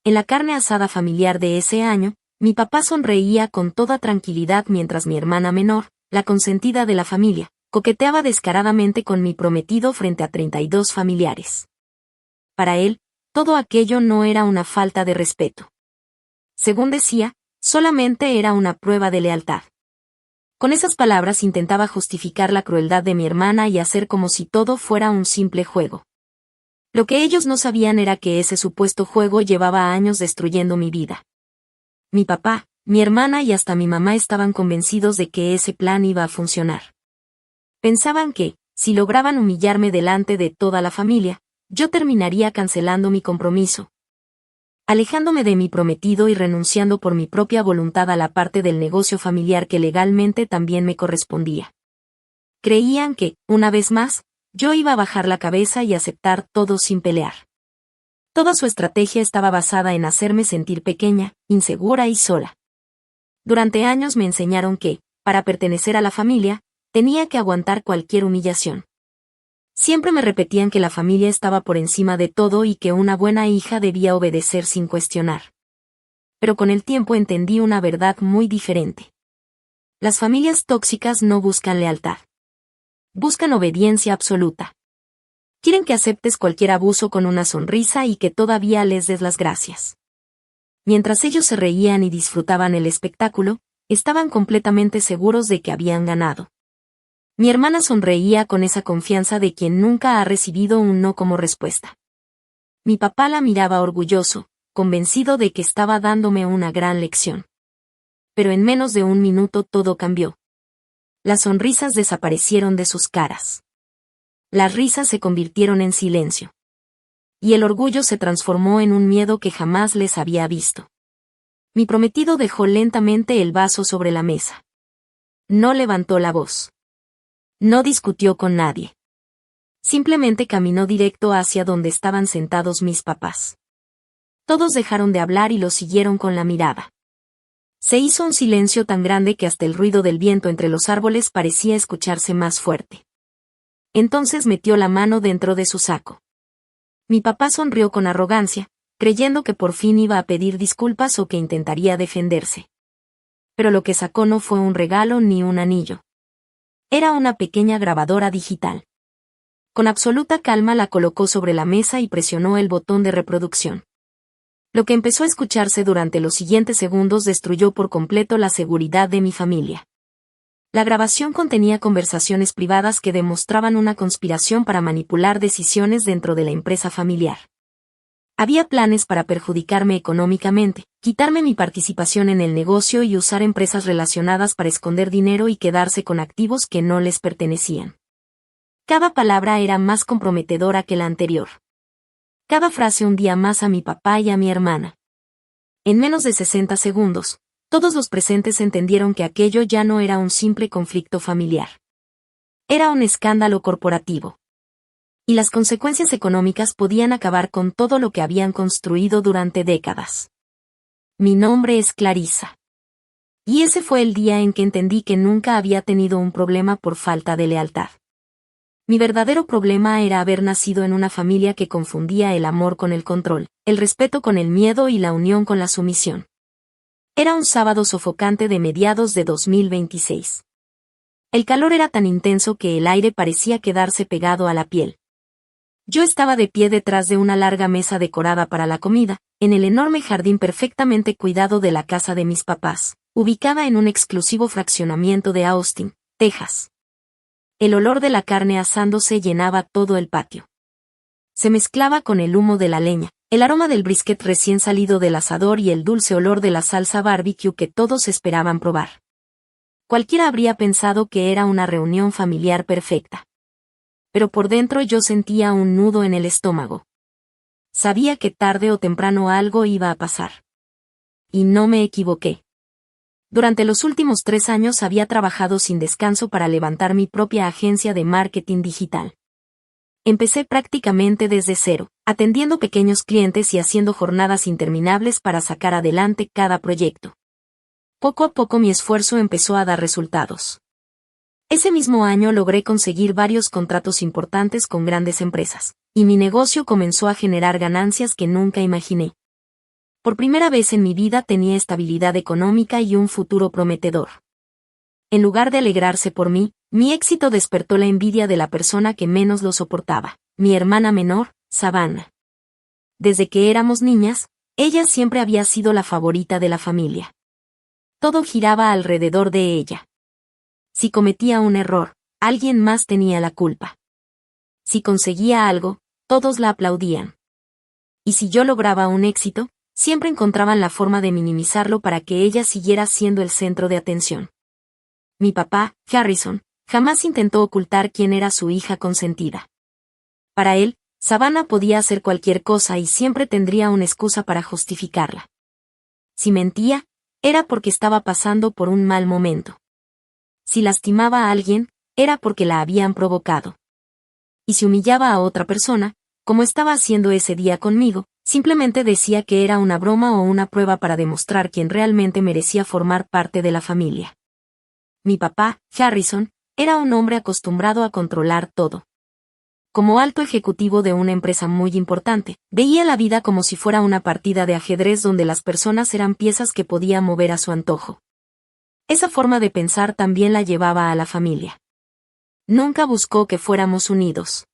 En la carne asada familiar de ese año, mi papá sonreía con toda tranquilidad mientras mi hermana menor, la consentida de la familia, coqueteaba descaradamente con mi prometido frente a 32 familiares. Para él, todo aquello no era una falta de respeto. Según decía, solamente era una prueba de lealtad. Con esas palabras intentaba justificar la crueldad de mi hermana y hacer como si todo fuera un simple juego. Lo que ellos no sabían era que ese supuesto juego llevaba años destruyendo mi vida. Mi papá, mi hermana y hasta mi mamá estaban convencidos de que ese plan iba a funcionar. Pensaban que, si lograban humillarme delante de toda la familia, yo terminaría cancelando mi compromiso, alejándome de mi prometido y renunciando por mi propia voluntad a la parte del negocio familiar que legalmente también me correspondía. Creían que, una vez más, yo iba a bajar la cabeza y aceptar todo sin pelear. Toda su estrategia estaba basada en hacerme sentir pequeña, insegura y sola. Durante años me enseñaron que, para pertenecer a la familia, tenía que aguantar cualquier humillación. Siempre me repetían que la familia estaba por encima de todo y que una buena hija debía obedecer sin cuestionar. Pero con el tiempo entendí una verdad muy diferente. Las familias tóxicas no buscan lealtad. Buscan obediencia absoluta. Quieren que aceptes cualquier abuso con una sonrisa y que todavía les des las gracias. Mientras ellos se reían y disfrutaban el espectáculo, estaban completamente seguros de que habían ganado. Mi hermana sonreía con esa confianza de quien nunca ha recibido un no como respuesta. Mi papá la miraba orgulloso, convencido de que estaba dándome una gran lección. Pero en menos de un minuto todo cambió. Las sonrisas desaparecieron de sus caras. Las risas se convirtieron en silencio. Y el orgullo se transformó en un miedo que jamás les había visto. Mi prometido dejó lentamente el vaso sobre la mesa. No levantó la voz. No discutió con nadie. Simplemente caminó directo hacia donde estaban sentados mis papás. Todos dejaron de hablar y lo siguieron con la mirada. Se hizo un silencio tan grande que hasta el ruido del viento entre los árboles parecía escucharse más fuerte. Entonces metió la mano dentro de su saco. Mi papá sonrió con arrogancia, creyendo que por fin iba a pedir disculpas o que intentaría defenderse. Pero lo que sacó no fue un regalo ni un anillo. Era una pequeña grabadora digital. Con absoluta calma la colocó sobre la mesa y presionó el botón de reproducción. Lo que empezó a escucharse durante los siguientes segundos destruyó por completo la seguridad de mi familia. La grabación contenía conversaciones privadas que demostraban una conspiración para manipular decisiones dentro de la empresa familiar. Había planes para perjudicarme económicamente, quitarme mi participación en el negocio y usar empresas relacionadas para esconder dinero y quedarse con activos que no les pertenecían. Cada palabra era más comprometedora que la anterior. Cada frase hundía más a mi papá y a mi hermana. En menos de 60 segundos, todos los presentes entendieron que aquello ya no era un simple conflicto familiar. Era un escándalo corporativo. Y las consecuencias económicas podían acabar con todo lo que habían construido durante décadas. Mi nombre es Clarissa. Y ese fue el día en que entendí que nunca había tenido un problema por falta de lealtad. Mi verdadero problema era haber nacido en una familia que confundía el amor con el control, el respeto con el miedo y la unión con la sumisión. Era un sábado sofocante de mediados de 2026. El calor era tan intenso que el aire parecía quedarse pegado a la piel. Yo estaba de pie detrás de una larga mesa decorada para la comida, en el enorme jardín perfectamente cuidado de la casa de mis papás, ubicada en un exclusivo fraccionamiento de Austin, Texas. El olor de la carne asándose llenaba todo el patio. Se mezclaba con el humo de la leña, el aroma del brisket recién salido del asador y el dulce olor de la salsa barbecue que todos esperaban probar. Cualquiera habría pensado que era una reunión familiar perfecta. Pero por dentro yo sentía un nudo en el estómago. Sabía que tarde o temprano algo iba a pasar. Y no me equivoqué. Durante los últimos 3 años había trabajado sin descanso para levantar mi propia agencia de marketing digital. Empecé prácticamente desde cero, atendiendo pequeños clientes y haciendo jornadas interminables para sacar adelante cada proyecto. Poco a poco mi esfuerzo empezó a dar resultados. Ese mismo año logré conseguir varios contratos importantes con grandes empresas, y mi negocio comenzó a generar ganancias que nunca imaginé. Por primera vez en mi vida tenía estabilidad económica y un futuro prometedor. En lugar de alegrarse por mí, mi éxito despertó la envidia de la persona que menos lo soportaba, mi hermana menor, Savannah. Desde que éramos niñas, ella siempre había sido la favorita de la familia. Todo giraba alrededor de ella. Si cometía un error, alguien más tenía la culpa. Si conseguía algo, todos la aplaudían. Y si yo lograba un éxito, siempre encontraban la forma de minimizarlo para que ella siguiera siendo el centro de atención. Mi papá, Harrison, jamás intentó ocultar quién era su hija consentida. Para él, Savannah podía hacer cualquier cosa y siempre tendría una excusa para justificarla. Si mentía, era porque estaba pasando por un mal momento. Si lastimaba a alguien, era porque la habían provocado. Y si humillaba a otra persona, como estaba haciendo ese día conmigo, simplemente decía que era una broma o una prueba para demostrar quién realmente merecía formar parte de la familia. Mi papá, Harrison, era un hombre acostumbrado a controlar todo. Como alto ejecutivo de una empresa muy importante, veía la vida como si fuera una partida de ajedrez donde las personas eran piezas que podía mover a su antojo. Esa forma de pensar también la llevaba a la familia. Nunca buscó que fuéramos unidos.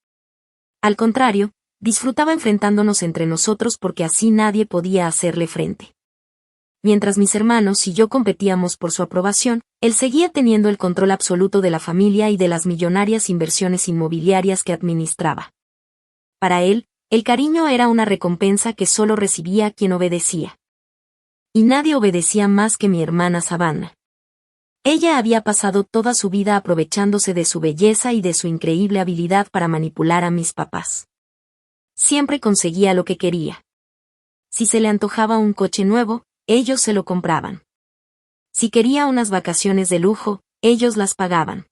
Al contrario, disfrutaba enfrentándonos entre nosotros porque así nadie podía hacerle frente. Mientras mis hermanos y yo competíamos por su aprobación, él seguía teniendo el control absoluto de la familia y de las millonarias inversiones inmobiliarias que administraba. Para él, el cariño era una recompensa que solo recibía quien obedecía. Y nadie obedecía más que mi hermana Savannah. Ella había pasado toda su vida aprovechándose de su belleza y de su increíble habilidad para manipular a mis papás. Siempre conseguía lo que quería. Si se le antojaba un coche nuevo, ellos se lo compraban. Si quería unas vacaciones de lujo, ellos las pagaban.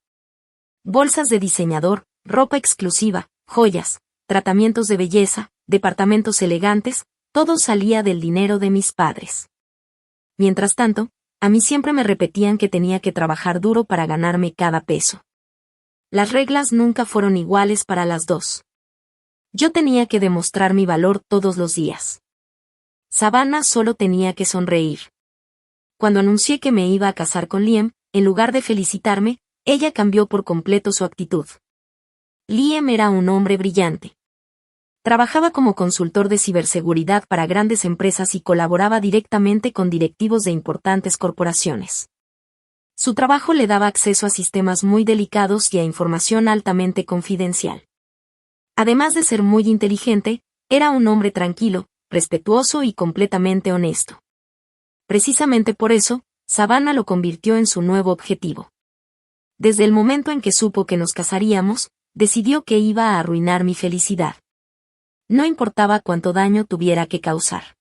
Bolsas de diseñador, ropa exclusiva, joyas, tratamientos de belleza, departamentos elegantes, todo salía del dinero de mis padres. Mientras tanto, a mí siempre me repetían que tenía que trabajar duro para ganarme cada peso. Las reglas nunca fueron iguales para las dos. Yo tenía que demostrar mi valor todos los días. Savannah solo tenía que sonreír. Cuando anuncié que me iba a casar con Liam, en lugar de felicitarme, ella cambió por completo su actitud. Liam era un hombre brillante. Trabajaba como consultor de ciberseguridad para grandes empresas y colaboraba directamente con directivos de importantes corporaciones. Su trabajo le daba acceso a sistemas muy delicados y a información altamente confidencial. Además de ser muy inteligente, era un hombre tranquilo, respetuoso y completamente honesto. Precisamente por eso, Savannah lo convirtió en su nuevo objetivo. Desde el momento en que supo que nos casaríamos, decidió que iba a arruinar mi felicidad. No importaba cuánto daño tuviera que causar.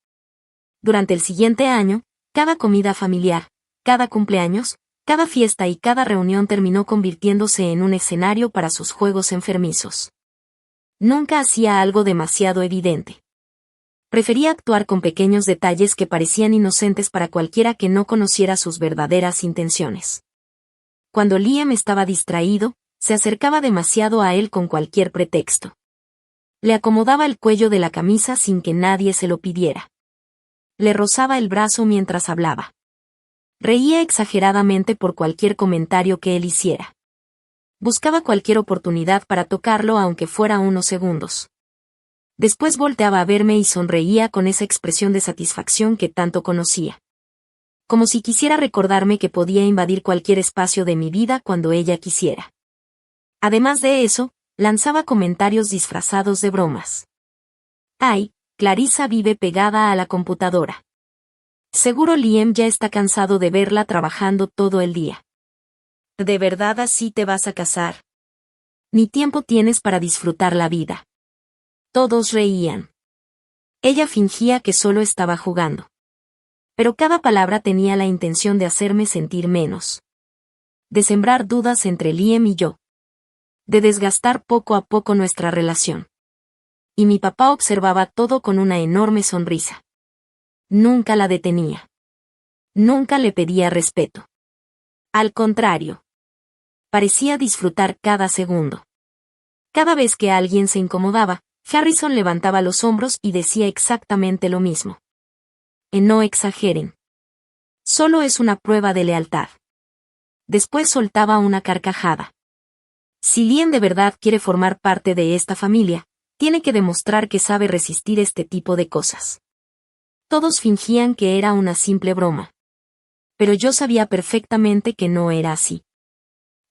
Durante el siguiente año, cada comida familiar, cada cumpleaños, cada fiesta y cada reunión terminó convirtiéndose en un escenario para sus juegos enfermizos. Nunca hacía algo demasiado evidente. Prefería actuar con pequeños detalles que parecían inocentes para cualquiera que no conociera sus verdaderas intenciones. Cuando Liam estaba distraído, se acercaba demasiado a él con cualquier pretexto. Le acomodaba el cuello de la camisa sin que nadie se lo pidiera. Le rozaba el brazo mientras hablaba. Reía exageradamente por cualquier comentario que él hiciera. Buscaba cualquier oportunidad para tocarlo aunque fuera unos segundos. Después volteaba a verme y sonreía con esa expresión de satisfacción que tanto conocía. Como si quisiera recordarme que podía invadir cualquier espacio de mi vida cuando ella quisiera. Además de eso, lanzaba comentarios disfrazados de bromas. Ay, Clarissa vive pegada a la computadora. Seguro Liam ya está cansado de verla trabajando todo el día. ¿De verdad así te vas a casar? Ni tiempo tienes para disfrutar la vida. Todos reían. Ella fingía que solo estaba jugando. Pero cada palabra tenía la intención de hacerme sentir menos. De sembrar dudas entre Liam y yo. De desgastar poco a poco nuestra relación. Y mi papá observaba todo con una enorme sonrisa. Nunca la detenía. Nunca le pedía respeto. Al contrario. Parecía disfrutar cada segundo. Cada vez que alguien se incomodaba, Harrison levantaba los hombros y decía exactamente lo mismo. no exageren. Solo es una prueba de lealtad. Después soltaba una carcajada. Si Liam de verdad quiere formar parte de esta familia, tiene que demostrar que sabe resistir este tipo de cosas. Todos fingían que era una simple broma. Pero yo sabía perfectamente que no era así.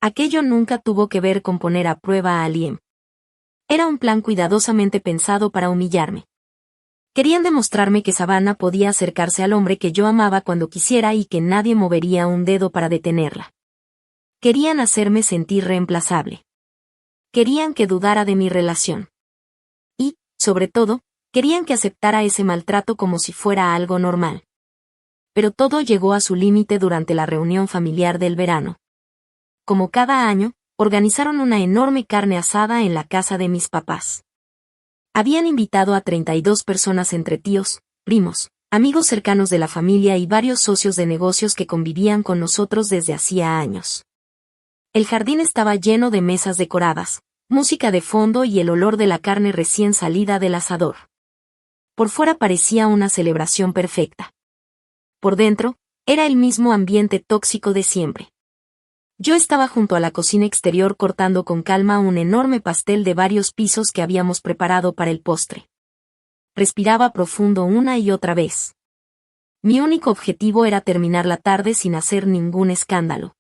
Aquello nunca tuvo que ver con poner a prueba a Liam. Era un plan cuidadosamente pensado para humillarme. Querían demostrarme que Savannah podía acercarse al hombre que yo amaba cuando quisiera y que nadie movería un dedo para detenerla. Querían hacerme sentir reemplazable. Querían que dudara de mi relación. Y, sobre todo, querían que aceptara ese maltrato como si fuera algo normal. Pero todo llegó a su límite durante la reunión familiar del verano. Como cada año, organizaron una enorme carne asada en la casa de mis papás. Habían invitado a 32 personas entre tíos, primos, amigos cercanos de la familia y varios socios de negocios que convivían con nosotros desde hacía años. El jardín estaba lleno de mesas decoradas, música de fondo y el olor de la carne recién salida del asador. Por fuera parecía una celebración perfecta. Por dentro, era el mismo ambiente tóxico de siempre. Yo estaba junto a la cocina exterior cortando con calma un enorme pastel de varios pisos que habíamos preparado para el postre. Respiraba profundo una y otra vez. Mi único objetivo era terminar la tarde sin hacer ningún escándalo.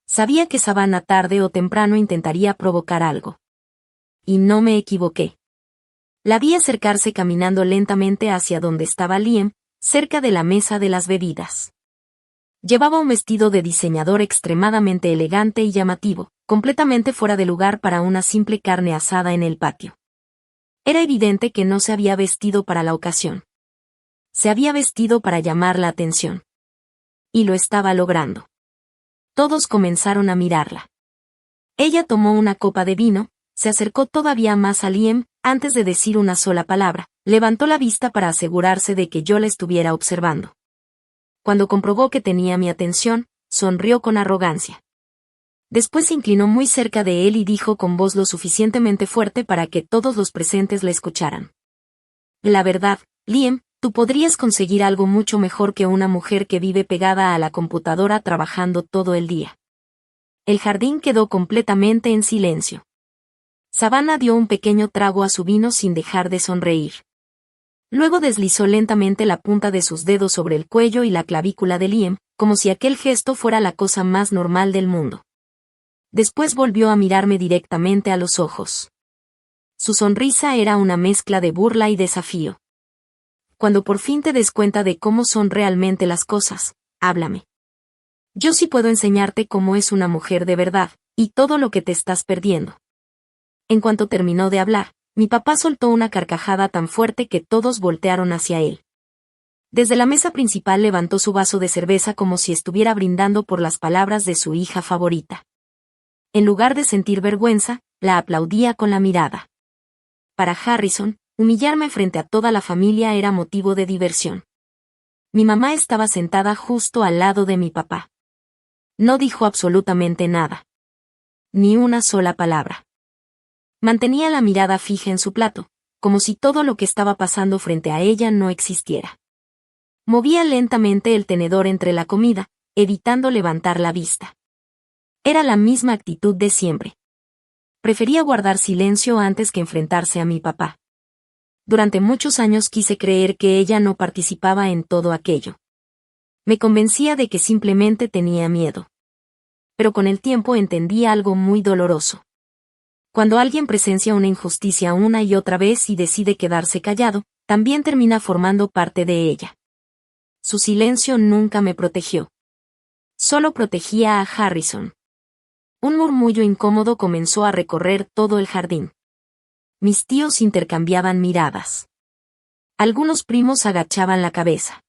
Sabía que Savannah tarde o temprano intentaría provocar algo. Y no me equivoqué. La vi acercarse caminando lentamente hacia donde estaba Liam, cerca de la mesa de las bebidas. Llevaba un vestido de diseñador extremadamente elegante y llamativo, completamente fuera de lugar para una simple carne asada en el patio. Era evidente que no se había vestido para la ocasión. Se había vestido para llamar la atención. Y lo estaba logrando. Todos comenzaron a mirarla. Ella tomó una copa de vino, se acercó todavía más a Liam, antes de decir una sola palabra, levantó la vista para asegurarse de que yo la estuviera observando. Cuando comprobó que tenía mi atención, sonrió con arrogancia. Después se inclinó muy cerca de él y dijo con voz lo suficientemente fuerte para que todos los presentes la escucharan. La verdad, Liam, tú podrías conseguir algo mucho mejor que una mujer que vive pegada a la computadora trabajando todo el día. El jardín quedó completamente en silencio. Savannah dio un pequeño trago a su vino sin dejar de sonreír. Luego deslizó lentamente la punta de sus dedos sobre el cuello y la clavícula de Liam, como si aquel gesto fuera la cosa más normal del mundo. Después volvió a mirarme directamente a los ojos. Su sonrisa era una mezcla de burla y desafío. Cuando por fin te des cuenta de cómo son realmente las cosas, háblame. Yo sí puedo enseñarte cómo es una mujer de verdad, y todo lo que te estás perdiendo. En cuanto terminó de hablar, mi papá soltó una carcajada tan fuerte que todos voltearon hacia él. Desde la mesa principal levantó su vaso de cerveza como si estuviera brindando por las palabras de su hija favorita. En lugar de sentir vergüenza, la aplaudía con la mirada. Para Harrison, humillarme frente a toda la familia era motivo de diversión. Mi mamá estaba sentada justo al lado de mi papá. No dijo absolutamente nada. Ni una sola palabra. Mantenía la mirada fija en su plato, como si todo lo que estaba pasando frente a ella no existiera. Movía lentamente el tenedor entre la comida, evitando levantar la vista. Era la misma actitud de siempre. Prefería guardar silencio antes que enfrentarse a mi papá. Durante muchos años quise creer que ella no participaba en todo aquello. Me convencía de que simplemente tenía miedo. Pero con el tiempo entendí algo muy doloroso. Cuando alguien presencia una injusticia una y otra vez y decide quedarse callado, también termina formando parte de ella. Su silencio nunca me protegió. Solo protegía a Harrison. Un murmullo incómodo comenzó a recorrer todo el jardín. Mis tíos intercambiaban miradas. Algunos primos agachaban la cabeza.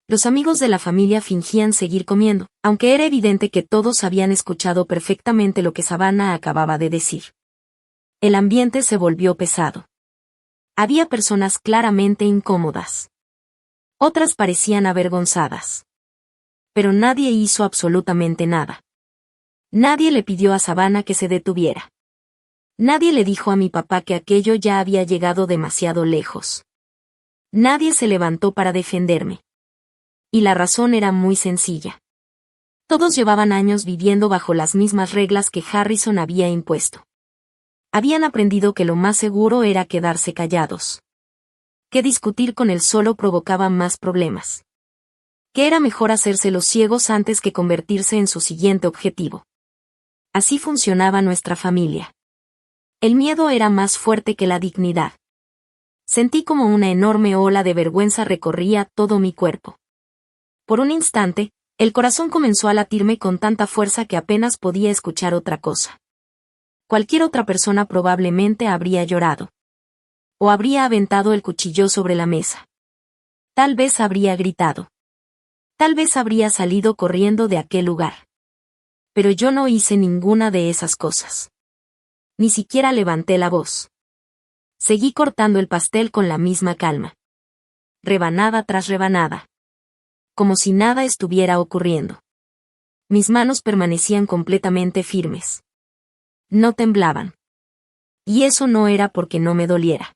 Los amigos de la familia fingían seguir comiendo, aunque era evidente que todos habían escuchado perfectamente lo que Savannah acababa de decir. El ambiente se volvió pesado. Había personas claramente incómodas. Otras parecían avergonzadas. Pero nadie hizo absolutamente nada. Nadie le pidió a Savannah que se detuviera. Nadie le dijo a mi papá que aquello ya había llegado demasiado lejos. Nadie se levantó para defenderme. Y la razón era muy sencilla. Todos llevaban años viviendo bajo las mismas reglas que Harrison había impuesto. Habían aprendido que lo más seguro era quedarse callados. Que discutir con él solo provocaba más problemas. Que era mejor hacerse los ciegos antes que convertirse en su siguiente objetivo. Así funcionaba nuestra familia. El miedo era más fuerte que la dignidad. Sentí como una enorme ola de vergüenza recorría todo mi cuerpo. Por un instante, el corazón comenzó a latirme con tanta fuerza que apenas podía escuchar otra cosa. Cualquier otra persona probablemente habría llorado. O habría aventado el cuchillo sobre la mesa. Tal vez habría gritado. Tal vez habría salido corriendo de aquel lugar. Pero yo no hice ninguna de esas cosas. Ni siquiera levanté la voz. Seguí cortando el pastel con la misma calma. Rebanada tras rebanada. Como si nada estuviera ocurriendo. Mis manos permanecían completamente firmes. No temblaban. Y eso no era porque no me doliera.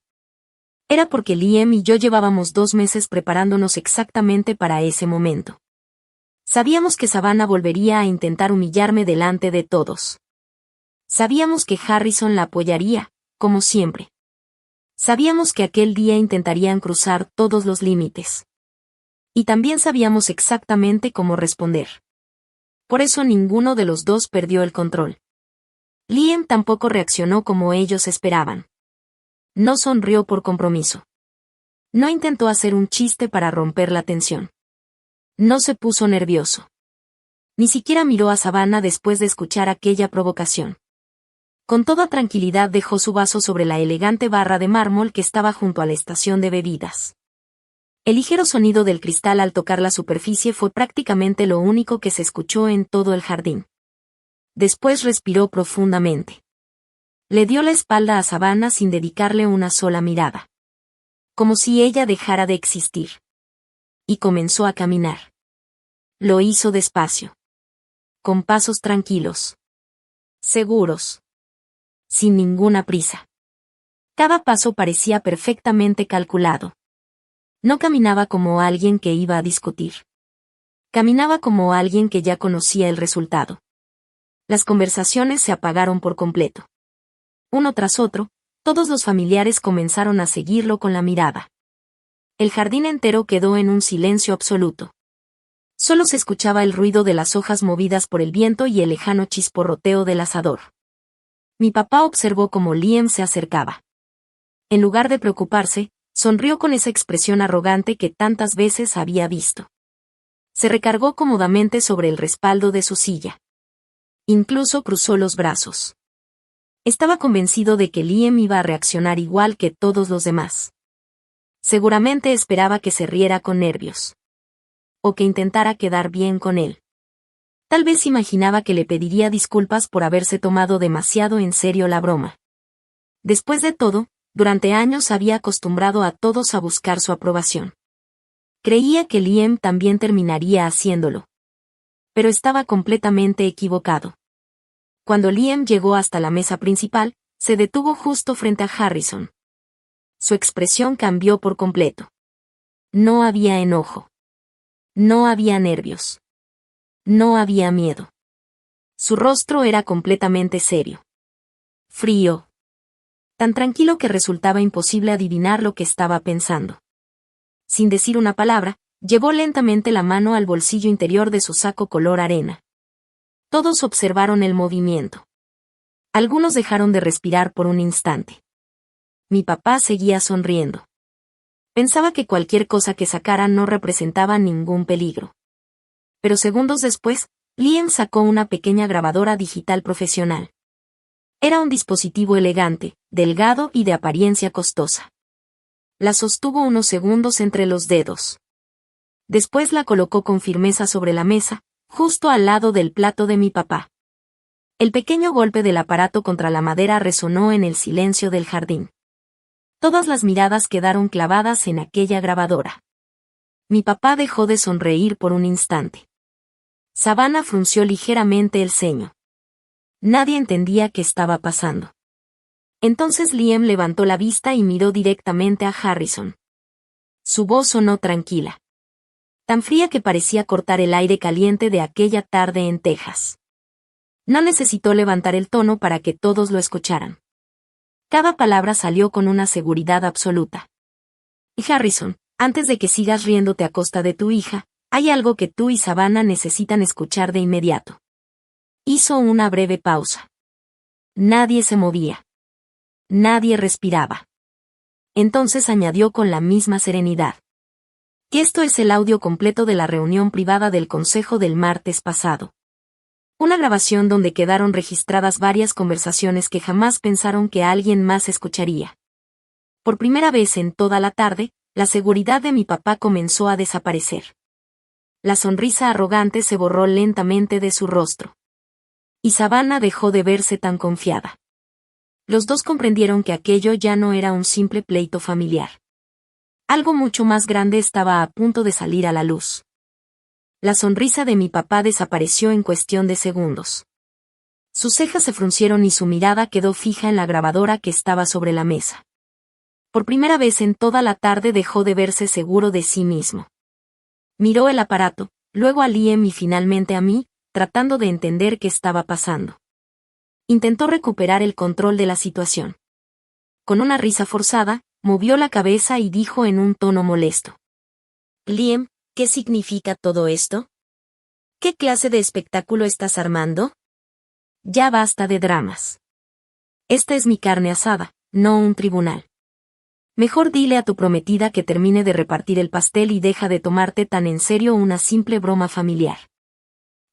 Era porque Liam y yo llevábamos 2 meses preparándonos exactamente para ese momento. Sabíamos que Savannah volvería a intentar humillarme delante de todos. Sabíamos que Harrison la apoyaría, como siempre. Sabíamos que aquel día intentarían cruzar todos los límites. Y también sabíamos exactamente cómo responder. Por eso ninguno de los dos perdió el control. Liam tampoco reaccionó como ellos esperaban. No sonrió por compromiso. No intentó hacer un chiste para romper la tensión. No se puso nervioso. Ni siquiera miró a Savannah después de escuchar aquella provocación. Con toda tranquilidad dejó su vaso sobre la elegante barra de mármol que estaba junto a la estación de bebidas. El ligero sonido del cristal al tocar la superficie fue prácticamente lo único que se escuchó en todo el jardín. Después respiró profundamente. Le dio la espalda a Savannah sin dedicarle una sola mirada. Como si ella dejara de existir. Y comenzó a caminar. Lo hizo despacio. Con pasos tranquilos. Seguros. Sin ninguna prisa. Cada paso parecía perfectamente calculado. No caminaba como alguien que iba a discutir. Caminaba como alguien que ya conocía el resultado. Las conversaciones se apagaron por completo. Uno tras otro, todos los familiares comenzaron a seguirlo con la mirada. El jardín entero quedó en un silencio absoluto. Solo se escuchaba el ruido de las hojas movidas por el viento y el lejano chisporroteo del asador. Mi papá observó cómo Liam se acercaba. En lugar de preocuparse, sonrió con esa expresión arrogante que tantas veces había visto. Se recargó cómodamente sobre el respaldo de su silla. Incluso cruzó los brazos. Estaba convencido de que Liam iba a reaccionar igual que todos los demás. Seguramente esperaba que se riera con nervios. O que intentara quedar bien con él. Tal vez imaginaba que le pediría disculpas por haberse tomado demasiado en serio la broma. Después de todo, durante años había acostumbrado a todos a buscar su aprobación. Creía que Liam también terminaría haciéndolo. Pero estaba completamente equivocado. Cuando Liam llegó hasta la mesa principal, se detuvo justo frente a Harrison. Su expresión cambió por completo. No había enojo. No había nervios. No había miedo. Su rostro era completamente serio. Frío. Tan tranquilo que resultaba imposible adivinar lo que estaba pensando. Sin decir una palabra, llevó lentamente la mano al bolsillo interior de su saco color arena. Todos observaron el movimiento. Algunos dejaron de respirar por un instante. Mi papá seguía sonriendo. Pensaba que cualquier cosa que sacara no representaba ningún peligro. Pero segundos después, Liam sacó una pequeña grabadora digital profesional. Era un dispositivo elegante, delgado y de apariencia costosa. La sostuvo unos segundos entre los dedos. Después la colocó con firmeza sobre la mesa, justo al lado del plato de mi papá. El pequeño golpe del aparato contra la madera resonó en el silencio del jardín. Todas las miradas quedaron clavadas en aquella grabadora. Mi papá dejó de sonreír por un instante. Savannah frunció ligeramente el ceño. Nadie entendía qué estaba pasando. Entonces Liam levantó la vista y miró directamente a Harrison. Su voz sonó tranquila. Tan fría que parecía cortar el aire caliente de aquella tarde en Texas. No necesitó levantar el tono para que todos lo escucharan. Cada palabra salió con una seguridad absoluta. Harrison, antes de que sigas riéndote a costa de tu hija, hay algo que tú y Savannah necesitan escuchar de inmediato. Hizo una breve pausa. Nadie se movía. Nadie respiraba. Entonces añadió con la misma serenidad. Que esto es el audio completo de la reunión privada del Consejo del martes pasado. Una grabación donde quedaron registradas varias conversaciones que jamás pensaron que alguien más escucharía. Por primera vez en toda la tarde, la seguridad de mi papá comenzó a desaparecer. La sonrisa arrogante se borró lentamente de su rostro. Y Savannah dejó de verse tan confiada. Los dos comprendieron que aquello ya no era un simple pleito familiar. Algo mucho más grande estaba a punto de salir a la luz. La sonrisa de mi papá desapareció en cuestión de segundos. Sus cejas se fruncieron y su mirada quedó fija en la grabadora que estaba sobre la mesa. Por primera vez en toda la tarde dejó de verse seguro de sí mismo. Miró el aparato, luego a Liam y finalmente a mí, tratando de entender qué estaba pasando. Intentó recuperar el control de la situación. Con una risa forzada, movió la cabeza y dijo en un tono molesto. Liam, ¿qué significa todo esto? ¿Qué clase de espectáculo estás armando? Ya basta de dramas. Esta es mi carne asada, no un tribunal. Mejor dile a tu prometida que termine de repartir el pastel y deja de tomarte tan en serio una simple broma familiar.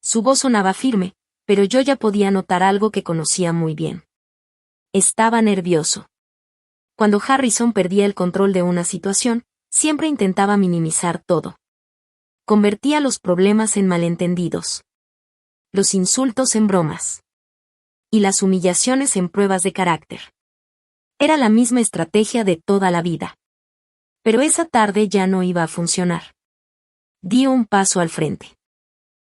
Su voz sonaba firme, pero yo ya podía notar algo que conocía muy bien. Estaba nervioso. Cuando Harrison perdía el control de una situación, siempre intentaba minimizar todo. Convertía los problemas en malentendidos. Los insultos en bromas. Y las humillaciones en pruebas de carácter. Era la misma estrategia de toda la vida. Pero esa tarde ya no iba a funcionar. Di un paso al frente.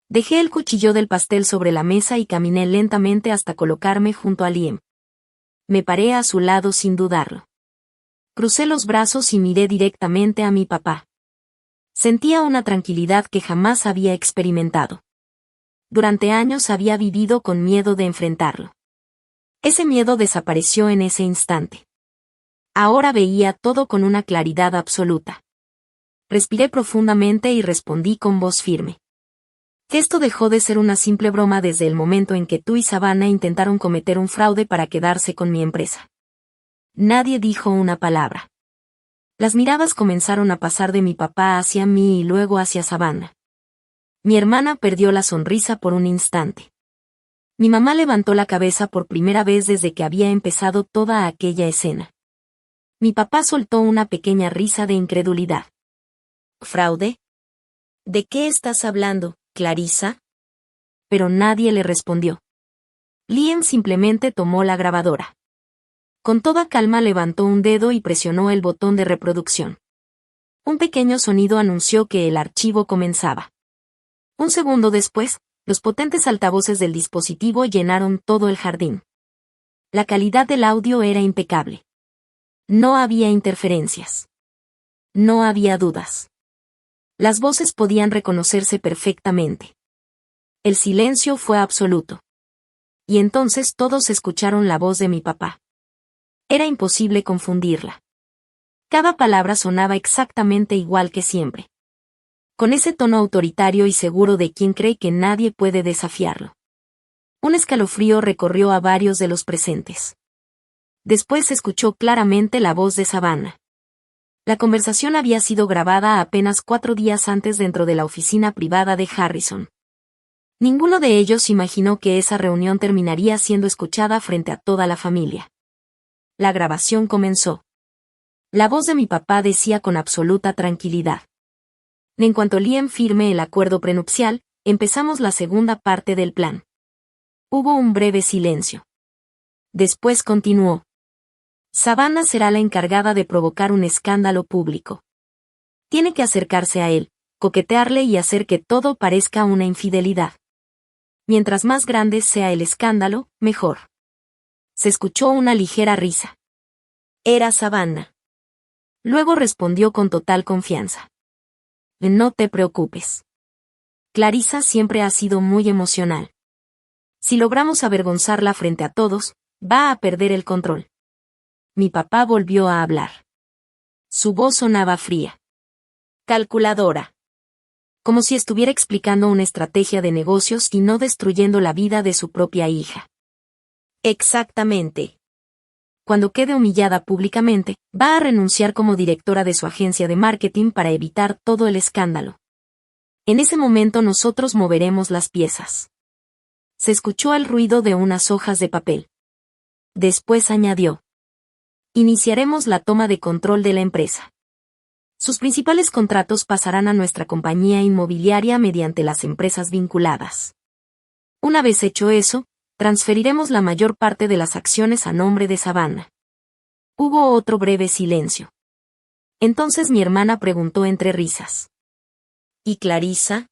Dejé el cuchillo del pastel sobre la mesa y caminé lentamente hasta colocarme junto a Liam. Me paré a su lado sin dudarlo. Crucé los brazos y miré directamente a mi papá. Sentía una tranquilidad que jamás había experimentado. Durante años había vivido con miedo de enfrentarlo. Ese miedo desapareció en ese instante. Ahora veía todo con una claridad absoluta. Respiré profundamente y respondí con voz firme. Que esto dejó de ser una simple broma desde el momento en que tú y Savannah intentaron cometer un fraude para quedarse con mi empresa. Nadie dijo una palabra. Las miradas comenzaron a pasar de mi papá hacia mí y luego hacia Savannah. Mi hermana perdió la sonrisa por un instante. Mi mamá levantó la cabeza por primera vez desde que había empezado toda aquella escena. Mi papá soltó una pequeña risa de incredulidad. ¿Fraude? ¿De qué estás hablando, Clarissa? Pero nadie le respondió. Liam simplemente tomó la grabadora. Con toda calma levantó un dedo y presionó el botón de reproducción. Un pequeño sonido anunció que el archivo comenzaba. Un segundo después, los potentes altavoces del dispositivo llenaron todo el jardín. La calidad del audio era impecable. No había interferencias. No había dudas. Las voces podían reconocerse perfectamente. El silencio fue absoluto. Y entonces todos escucharon la voz de mi papá. Era imposible confundirla. Cada palabra sonaba exactamente igual que siempre. Con ese tono autoritario y seguro de quien cree que nadie puede desafiarlo. Un escalofrío recorrió a varios de los presentes. Después se escuchó claramente la voz de Savannah. La conversación había sido grabada apenas 4 días antes dentro de la oficina privada de Harrison. Ninguno de ellos imaginó que esa reunión terminaría siendo escuchada frente a toda la familia. La grabación comenzó. La voz de mi papá decía con absoluta tranquilidad. En cuanto Liam firme el acuerdo prenupcial, empezamos la segunda parte del plan. Hubo un breve silencio. Después continuó. Savannah será la encargada de provocar un escándalo público. Tiene que acercarse a él, coquetearle y hacer que todo parezca una infidelidad. Mientras más grande sea el escándalo, mejor. Se escuchó una ligera risa. Era Savannah. Luego respondió con total confianza. No te preocupes. Clarisa siempre ha sido muy emocional. Si logramos avergonzarla frente a todos, va a perder el control. Mi papá volvió a hablar. Su voz sonaba fría. Calculadora. Como si estuviera explicando una estrategia de negocios y no destruyendo la vida de su propia hija. Exactamente. Cuando quede humillada públicamente, va a renunciar como directora de su agencia de marketing para evitar todo el escándalo. En ese momento nosotros moveremos las piezas. Se escuchó el ruido de unas hojas de papel. Después añadió. Iniciaremos la toma de control de la empresa. Sus principales contratos pasarán a nuestra compañía inmobiliaria mediante las empresas vinculadas. Una vez hecho eso, transferiremos la mayor parte de las acciones a nombre de Savannah. Hubo otro breve silencio. Entonces mi hermana preguntó entre risas. ¿Y Clarisa?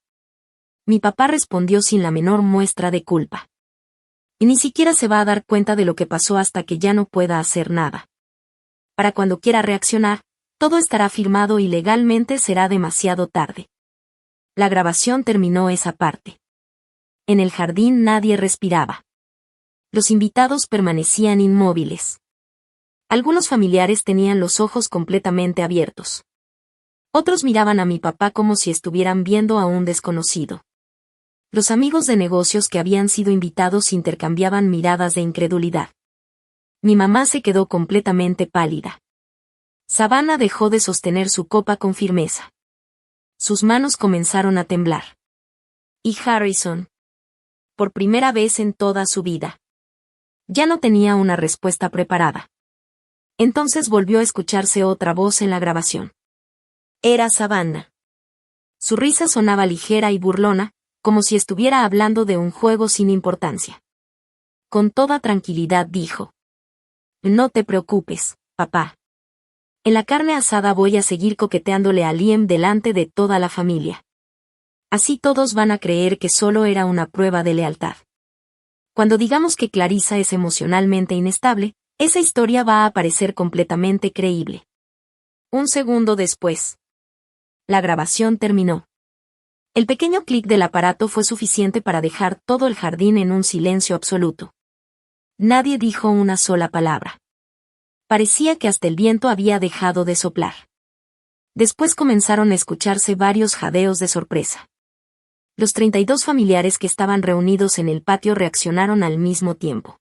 Mi papá respondió sin la menor muestra de culpa. Y ni siquiera se va a dar cuenta de lo que pasó hasta que ya no pueda hacer nada. Para cuando quiera reaccionar, todo estará firmado y legalmente será demasiado tarde. La grabación terminó esa parte. En el jardín nadie respiraba. Los invitados permanecían inmóviles. Algunos familiares tenían los ojos completamente abiertos. Otros miraban a mi papá como si estuvieran viendo a un desconocido. Los amigos de negocios que habían sido invitados intercambiaban miradas de incredulidad. Mi mamá se quedó completamente pálida. Savannah dejó de sostener su copa con firmeza. Sus manos comenzaron a temblar. Y Harrison. Por primera vez en toda su vida. Ya no tenía una respuesta preparada. Entonces volvió a escucharse otra voz en la grabación. Era Savannah. Su risa sonaba ligera y burlona, como si estuviera hablando de un juego sin importancia. Con toda tranquilidad dijo. No te preocupes, papá. En la carne asada voy a seguir coqueteándole a Liam delante de toda la familia. Así todos van a creer que solo era una prueba de lealtad. Cuando digamos que Clarisa es emocionalmente inestable, esa historia va a parecer completamente creíble. Un segundo después. La grabación terminó. El pequeño clic del aparato fue suficiente para dejar todo el jardín en un silencio absoluto. Nadie dijo una sola palabra. Parecía que hasta el viento había dejado de soplar. Después comenzaron a escucharse varios jadeos de sorpresa. Los 32 familiares que estaban reunidos en el patio reaccionaron al mismo tiempo.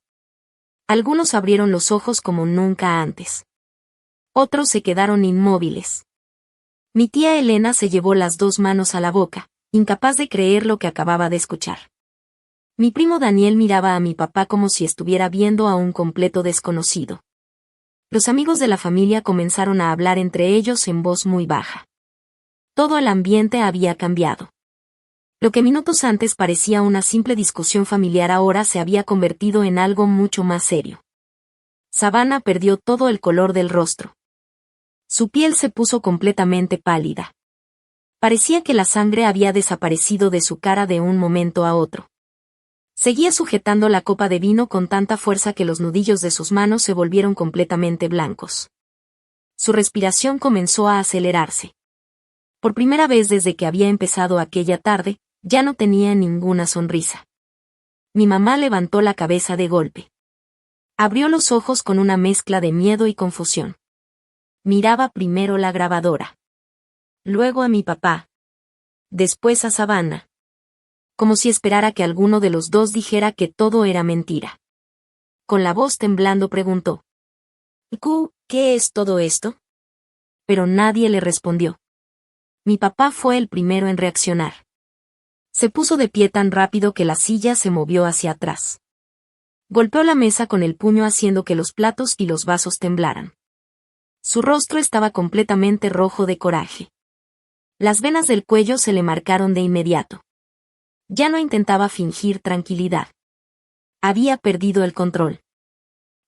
Algunos abrieron los ojos como nunca antes. Otros se quedaron inmóviles. Mi tía Elena se llevó las dos manos a la boca, incapaz de creer lo que acababa de escuchar. Mi primo Daniel miraba a mi papá como si estuviera viendo a un completo desconocido. Los amigos de la familia comenzaron a hablar entre ellos en voz muy baja. Todo el ambiente había cambiado. Lo que minutos antes parecía una simple discusión familiar ahora se había convertido en algo mucho más serio. Savannah perdió todo el color del rostro. Su piel se puso completamente pálida. Parecía que la sangre había desaparecido de su cara de un momento a otro. Seguía sujetando la copa de vino con tanta fuerza que los nudillos de sus manos se volvieron completamente blancos. Su respiración comenzó a acelerarse. Por primera vez desde que había empezado aquella tarde, ya no tenía ninguna sonrisa. Mi mamá levantó la cabeza de golpe. Abrió los ojos con una mezcla de miedo y confusión. Miraba primero la grabadora. Luego a mi papá. Después a Savannah. Como si esperara que alguno de los dos dijera que todo era mentira. Con la voz temblando preguntó. ¿Qué es todo esto? Pero nadie le respondió. Mi papá fue el primero en reaccionar. Se puso de pie tan rápido que la silla se movió hacia atrás. Golpeó la mesa con el puño haciendo que los platos y los vasos temblaran. Su rostro estaba completamente rojo de coraje. Las venas del cuello se le marcaron de inmediato. Ya no intentaba fingir tranquilidad. Había perdido el control.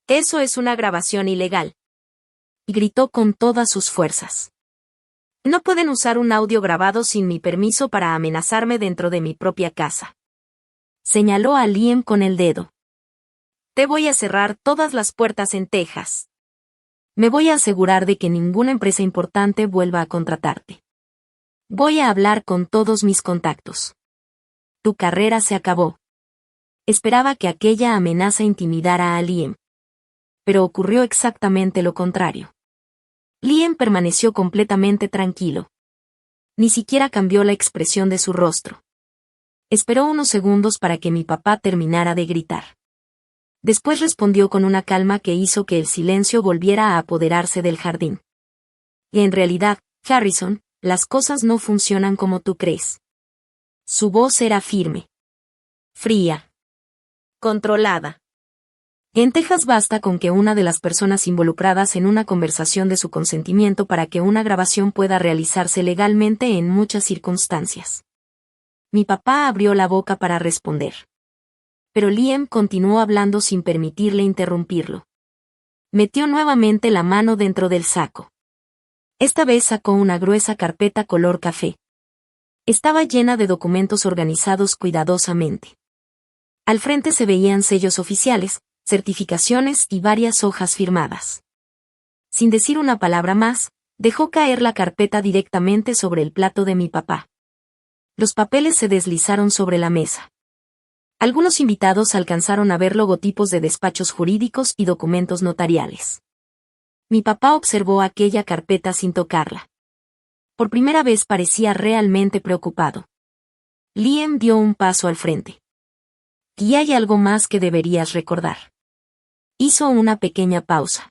Eso es una grabación ilegal. Y gritó con todas sus fuerzas. No pueden usar un audio grabado sin mi permiso para amenazarme dentro de mi propia casa. Señaló a Liam con el dedo. Te voy a cerrar todas las puertas en Texas. Me voy a asegurar de que ninguna empresa importante vuelva a contratarte. Voy a hablar con todos mis contactos. Tu carrera se acabó. Esperaba que aquella amenaza intimidara a Liam. Pero ocurrió exactamente lo contrario. Liam permaneció completamente tranquilo. Ni siquiera cambió la expresión de su rostro. Esperó unos segundos para que mi papá terminara de gritar. Después respondió con una calma que hizo que el silencio volviera a apoderarse del jardín. En realidad, Harrison, las cosas no funcionan como tú crees. Su voz era firme. Fría. Controlada. En Texas basta con que una de las personas involucradas en una conversación dé su consentimiento para que una grabación pueda realizarse legalmente en muchas circunstancias. Mi papá abrió la boca para responder. Pero Liam continuó hablando sin permitirle interrumpirlo. Metió nuevamente la mano dentro del saco. Esta vez sacó una gruesa carpeta color café. Estaba llena de documentos organizados cuidadosamente. Al frente se veían sellos oficiales, certificaciones y varias hojas firmadas. Sin decir una palabra más, dejó caer la carpeta directamente sobre el plato de mi papá. Los papeles se deslizaron sobre la mesa. Algunos invitados alcanzaron a ver logotipos de despachos jurídicos y documentos notariales. Mi papá observó aquella carpeta sin tocarla. Por primera vez parecía realmente preocupado. Liam dio un paso al frente. Y hay algo más que deberías recordar. Hizo una pequeña pausa.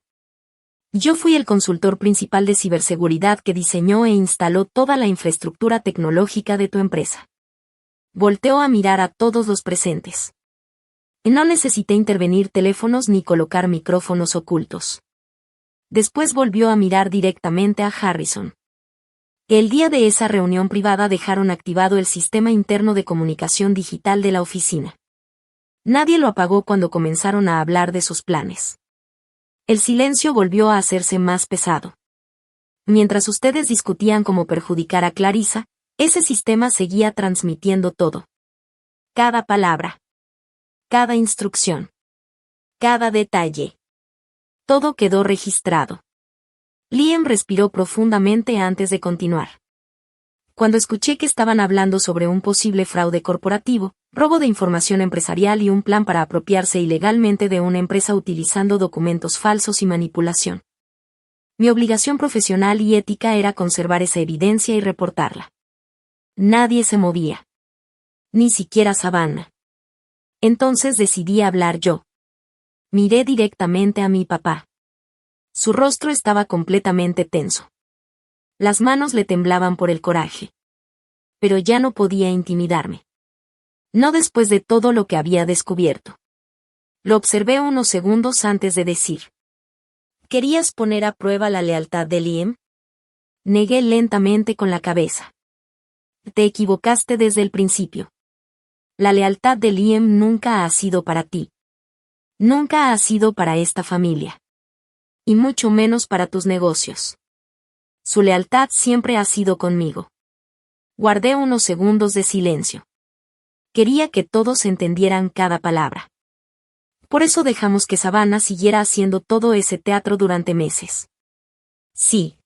Yo fui el consultor principal de ciberseguridad que diseñó e instaló toda la infraestructura tecnológica de tu empresa. Volteó a mirar a todos los presentes. No necesité intervenir teléfonos ni colocar micrófonos ocultos. Después volvió a mirar directamente a Harrison. El día de esa reunión privada dejaron activado el sistema interno de comunicación digital de la oficina. Nadie lo apagó cuando comenzaron a hablar de sus planes. El silencio volvió a hacerse más pesado. Mientras ustedes discutían cómo perjudicar a Clarissa, ese sistema seguía transmitiendo todo. Cada palabra. Cada instrucción. Cada detalle. Todo quedó registrado. Liam respiró profundamente antes de continuar. Cuando escuché que estaban hablando sobre un posible fraude corporativo, robo de información empresarial y un plan para apropiarse ilegalmente de una empresa utilizando documentos falsos y manipulación. Mi obligación profesional y ética era conservar esa evidencia y reportarla. Nadie se movía. Ni siquiera Savannah. Entonces decidí hablar yo. Miré directamente a mi papá. Su rostro estaba completamente tenso. Las manos le temblaban por el coraje. Pero ya no podía intimidarme. No después de todo lo que había descubierto. Lo observé unos segundos antes de decir. ¿Querías poner a prueba la lealtad de Liam? Negué lentamente con la cabeza. Te equivocaste desde el principio. La lealtad de Liam nunca ha sido para ti. Nunca ha sido para esta familia. Y mucho menos para tus negocios. Su lealtad siempre ha sido conmigo. Guardé unos segundos de silencio. Quería que todos entendieran cada palabra. Por eso dejamos que Savannah siguiera haciendo todo ese teatro durante meses. Sí.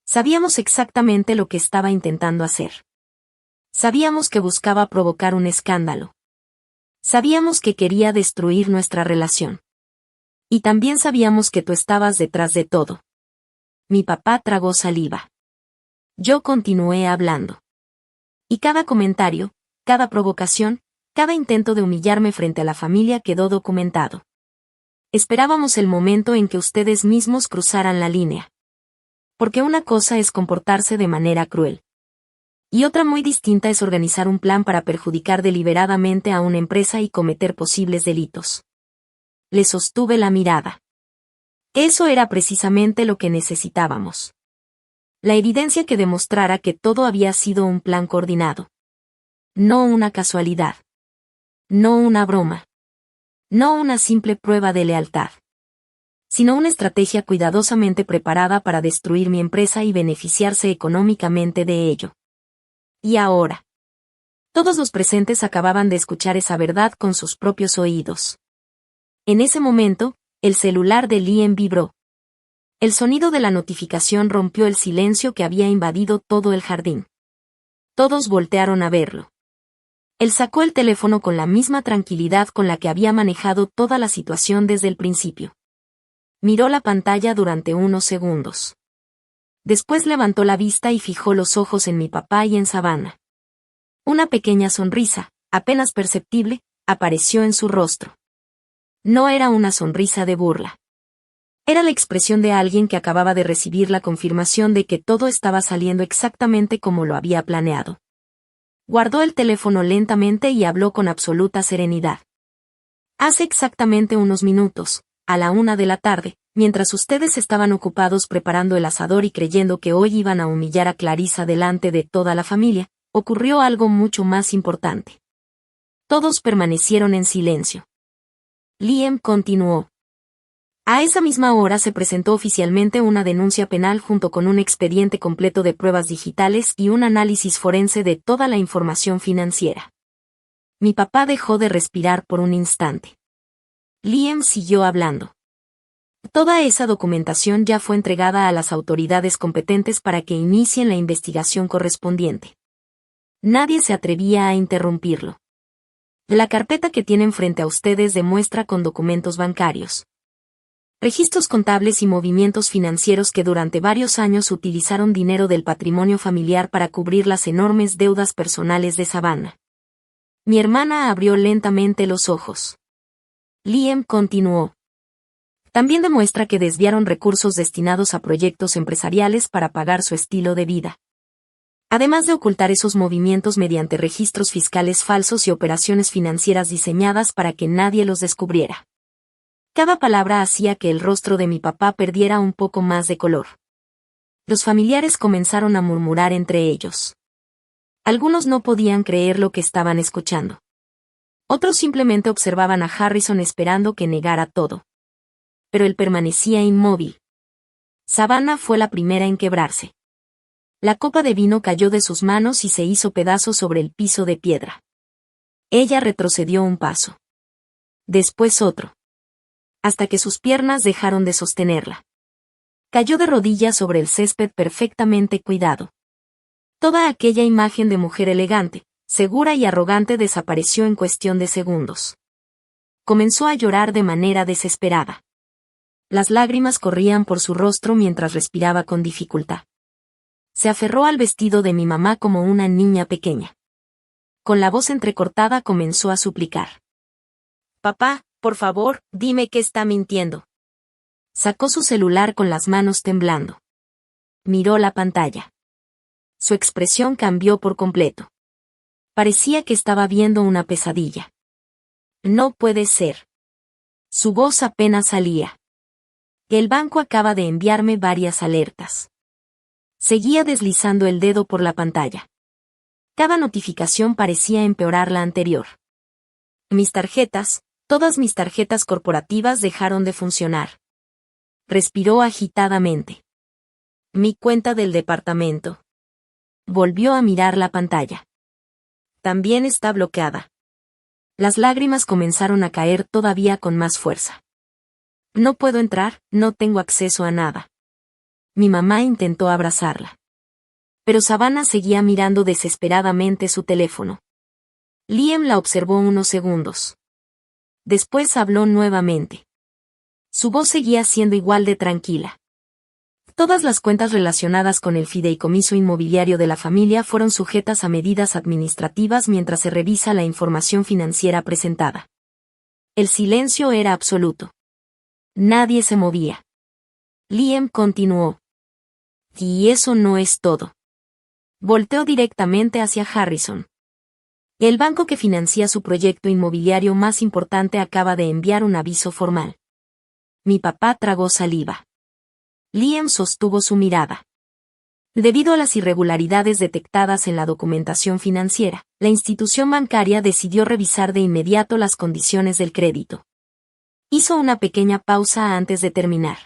Sabíamos exactamente lo que estaba intentando hacer. Sabíamos que buscaba provocar un escándalo. Sabíamos que quería destruir nuestra relación. Y también sabíamos que tú estabas detrás de todo. Mi papá tragó saliva. Yo continué hablando. Y cada comentario, cada provocación, cada intento de humillarme frente a la familia quedó documentado. Esperábamos el momento en que ustedes mismos cruzaran la línea. Porque una cosa es comportarse de manera cruel. Y otra muy distinta es organizar un plan para perjudicar deliberadamente a una empresa y cometer posibles delitos. Le sostuve la mirada. Eso era precisamente lo que necesitábamos. La evidencia que demostrara que todo había sido un plan coordinado. No una casualidad. No una broma. No una simple prueba de lealtad. Sino una estrategia cuidadosamente preparada para destruir mi empresa y beneficiarse económicamente de ello. Y ahora. Todos los presentes acababan de escuchar esa verdad con sus propios oídos. En ese momento, el celular de Liam vibró. El sonido de la notificación rompió el silencio que había invadido todo el jardín. Todos voltearon a verlo. Él sacó el teléfono con la misma tranquilidad con la que había manejado toda la situación desde el principio. Miró la pantalla durante unos segundos. Después levantó la vista y fijó los ojos en mi papá y en Savannah. Una pequeña sonrisa, apenas perceptible, apareció en su rostro. No era una sonrisa de burla. Era la expresión de alguien que acababa de recibir la confirmación de que todo estaba saliendo exactamente como lo había planeado. Guardó el teléfono lentamente y habló con absoluta serenidad. Hace exactamente unos minutos, a la 1 de la tarde, mientras ustedes estaban ocupados preparando el asador y creyendo que hoy iban a humillar a Clarissa delante de toda la familia, ocurrió algo mucho más importante. Todos permanecieron en silencio. Liam continuó. A esa misma hora se presentó oficialmente una denuncia penal junto con un expediente completo de pruebas digitales y un análisis forense de toda la información financiera. Mi papá dejó de respirar por un instante. Liam siguió hablando. Toda esa documentación ya fue entregada a las autoridades competentes para que inicien la investigación correspondiente. Nadie se atrevía a interrumpirlo. La carpeta que tienen frente a ustedes demuestra con documentos bancarios, registros contables y movimientos financieros que durante varios años utilizaron dinero del patrimonio familiar para cubrir las enormes deudas personales de Savannah. Mi hermana abrió lentamente los ojos. Liam continuó. También demuestra que desviaron recursos destinados a proyectos empresariales para pagar su estilo de vida. Además de ocultar esos movimientos mediante registros fiscales falsos y operaciones financieras diseñadas para que nadie los descubriera. Cada palabra hacía que el rostro de mi papá perdiera un poco más de color. Los familiares comenzaron a murmurar entre ellos. Algunos no podían creer lo que estaban escuchando. Otros simplemente observaban a Harrison esperando que negara todo. Pero él permanecía inmóvil. Savannah fue la primera en quebrarse. La copa de vino cayó de sus manos y se hizo pedazos sobre el piso de piedra. Ella retrocedió un paso. Después otro. Hasta que sus piernas dejaron de sostenerla. Cayó de rodillas sobre el césped perfectamente cuidado. Toda aquella imagen de mujer elegante, segura y arrogante desapareció en cuestión de segundos. Comenzó a llorar de manera desesperada. Las lágrimas corrían por su rostro mientras respiraba con dificultad. Se aferró al vestido de mi mamá como una niña pequeña. Con la voz entrecortada comenzó a suplicar. Papá, por favor, dime que está mintiendo. Sacó su celular con las manos temblando. Miró la pantalla. Su expresión cambió por completo. Parecía que estaba viendo una pesadilla. No puede ser. Su voz apenas salía. El banco acaba de enviarme varias alertas. Seguía deslizando el dedo por la pantalla. Cada notificación parecía empeorar la anterior. Mis tarjetas, todas mis tarjetas corporativas dejaron de funcionar. Respiró agitadamente. Mi cuenta del departamento. Volvió a mirar la pantalla. También está bloqueada. Las lágrimas comenzaron a caer todavía con más fuerza. No puedo entrar, no tengo acceso a nada. Mi mamá intentó abrazarla. Pero Savannah seguía mirando desesperadamente su teléfono. Liam la observó unos segundos. Después habló nuevamente. Su voz seguía siendo igual de tranquila. Todas las cuentas relacionadas con el fideicomiso inmobiliario de la familia fueron sujetas a medidas administrativas mientras se revisa la información financiera presentada. El silencio era absoluto. Nadie se movía. Liam continuó. Y eso no es todo. Volteó directamente hacia Harrison. El banco que financia su proyecto inmobiliario más importante acaba de enviar un aviso formal. Mi papá tragó saliva. Liam sostuvo su mirada. Debido a las irregularidades detectadas en la documentación financiera, la institución bancaria decidió revisar de inmediato las condiciones del crédito. Hizo una pequeña pausa antes de terminar.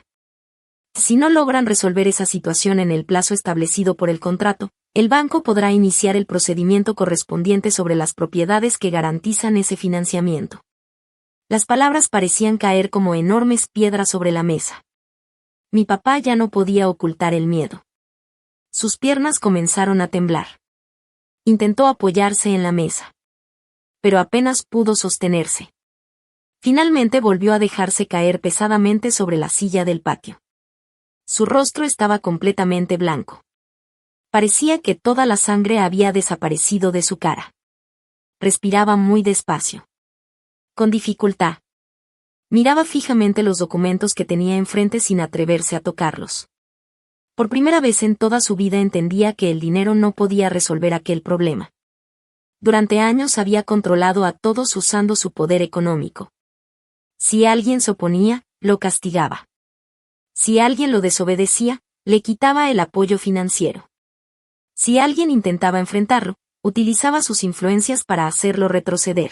Si no logran resolver esa situación en el plazo establecido por el contrato, el banco podrá iniciar el procedimiento correspondiente sobre las propiedades que garantizan ese financiamiento. Las palabras parecían caer como enormes piedras sobre la mesa. Mi papá ya no podía ocultar el miedo. Sus piernas comenzaron a temblar. Intentó apoyarse en la mesa. Pero apenas pudo sostenerse. Finalmente volvió a dejarse caer pesadamente sobre la silla del patio. Su rostro estaba completamente blanco. Parecía que toda la sangre había desaparecido de su cara. Respiraba muy despacio. Con dificultad. Miraba fijamente los documentos que tenía enfrente sin atreverse a tocarlos. Por primera vez en toda su vida entendía que el dinero no podía resolver aquel problema. Durante años había controlado a todos usando su poder económico. Si alguien se oponía, lo castigaba. Si alguien lo desobedecía, le quitaba el apoyo financiero. Si alguien intentaba enfrentarlo, utilizaba sus influencias para hacerlo retroceder.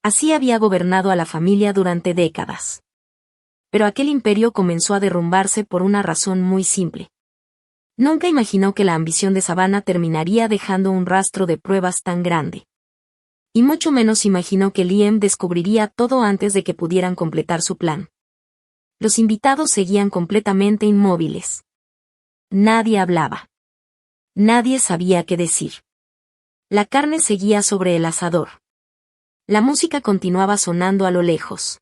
Así había gobernado a la familia durante décadas. Pero aquel imperio comenzó a derrumbarse por una razón muy simple. Nunca imaginó que la ambición de Savannah terminaría dejando un rastro de pruebas tan grande. Y mucho menos imaginó que Liam descubriría todo antes de que pudieran completar su plan. Los invitados seguían completamente inmóviles. Nadie hablaba. Nadie sabía qué decir. La carne seguía sobre el asador. La música continuaba sonando a lo lejos.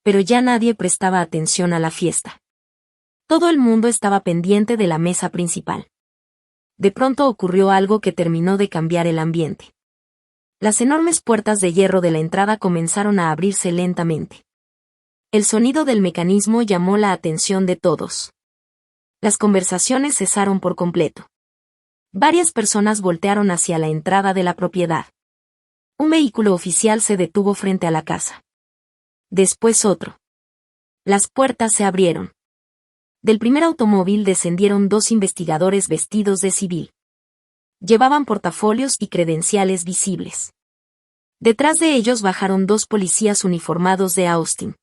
Pero ya nadie prestaba atención a la fiesta. Todo el mundo estaba pendiente de la mesa principal. De pronto ocurrió algo que terminó de cambiar el ambiente. Las enormes puertas de hierro de la entrada comenzaron a abrirse lentamente. El sonido del mecanismo llamó la atención de todos. Las conversaciones cesaron por completo. Varias personas voltearon hacia la entrada de la propiedad. Un vehículo oficial se detuvo frente a la casa. Después otro. Las puertas se abrieron. Del primer automóvil descendieron 2 investigadores vestidos de civil. Llevaban portafolios y credenciales visibles. Detrás de ellos bajaron 2 policías uniformados de Austin.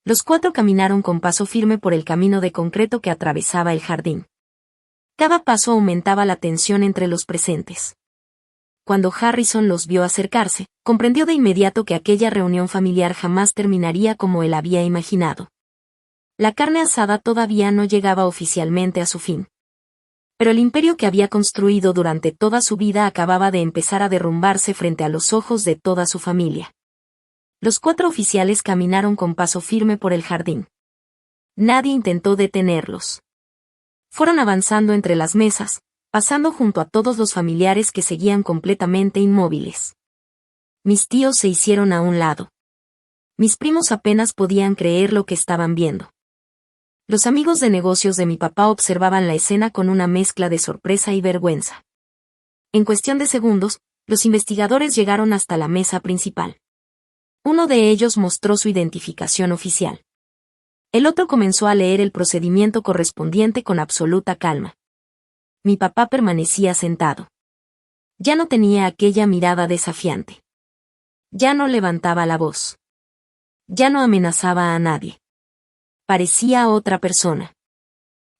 Los 4 caminaron con paso firme por el camino de concreto que atravesaba el jardín. Cada paso aumentaba la tensión entre los presentes. Cuando Harrison los vio acercarse, comprendió de inmediato que aquella reunión familiar jamás terminaría como él había imaginado. La carne asada todavía no llegaba oficialmente a su fin. Pero el imperio que había construido durante toda su vida acababa de empezar a derrumbarse frente a los ojos de toda su familia. Los 4 oficiales caminaron con paso firme por el jardín. Nadie intentó detenerlos. Fueron avanzando entre las mesas, pasando junto a todos los familiares que seguían completamente inmóviles. Mis tíos se hicieron a un lado. Mis primos apenas podían creer lo que estaban viendo. Los amigos de negocios de mi papá observaban la escena con una mezcla de sorpresa y vergüenza. En cuestión de segundos, los investigadores llegaron hasta la mesa principal. Uno de ellos mostró su identificación oficial. El otro comenzó a leer el procedimiento correspondiente con absoluta calma. Mi papá permanecía sentado. Ya no tenía aquella mirada desafiante. Ya no levantaba la voz. Ya no amenazaba a nadie. Parecía otra persona.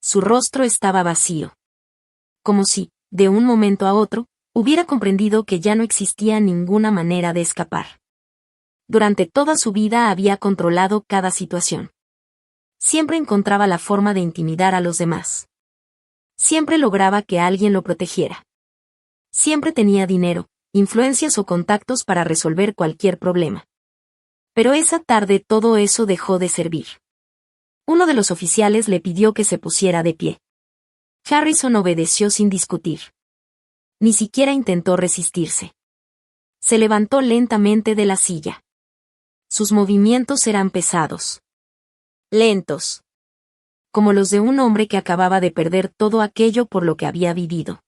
Su rostro estaba vacío. Como si, de un momento a otro, hubiera comprendido que ya no existía ninguna manera de escapar. Durante toda su vida había controlado cada situación. Siempre encontraba la forma de intimidar a los demás. Siempre lograba que alguien lo protegiera. Siempre tenía dinero, influencias o contactos para resolver cualquier problema. Pero esa tarde todo eso dejó de servir. Uno de los oficiales le pidió que se pusiera de pie. Harrison obedeció sin discutir. Ni siquiera intentó resistirse. Se levantó lentamente de la silla. Sus movimientos eran pesados. Lentos. Como los de un hombre que acababa de perder todo aquello por lo que había vivido.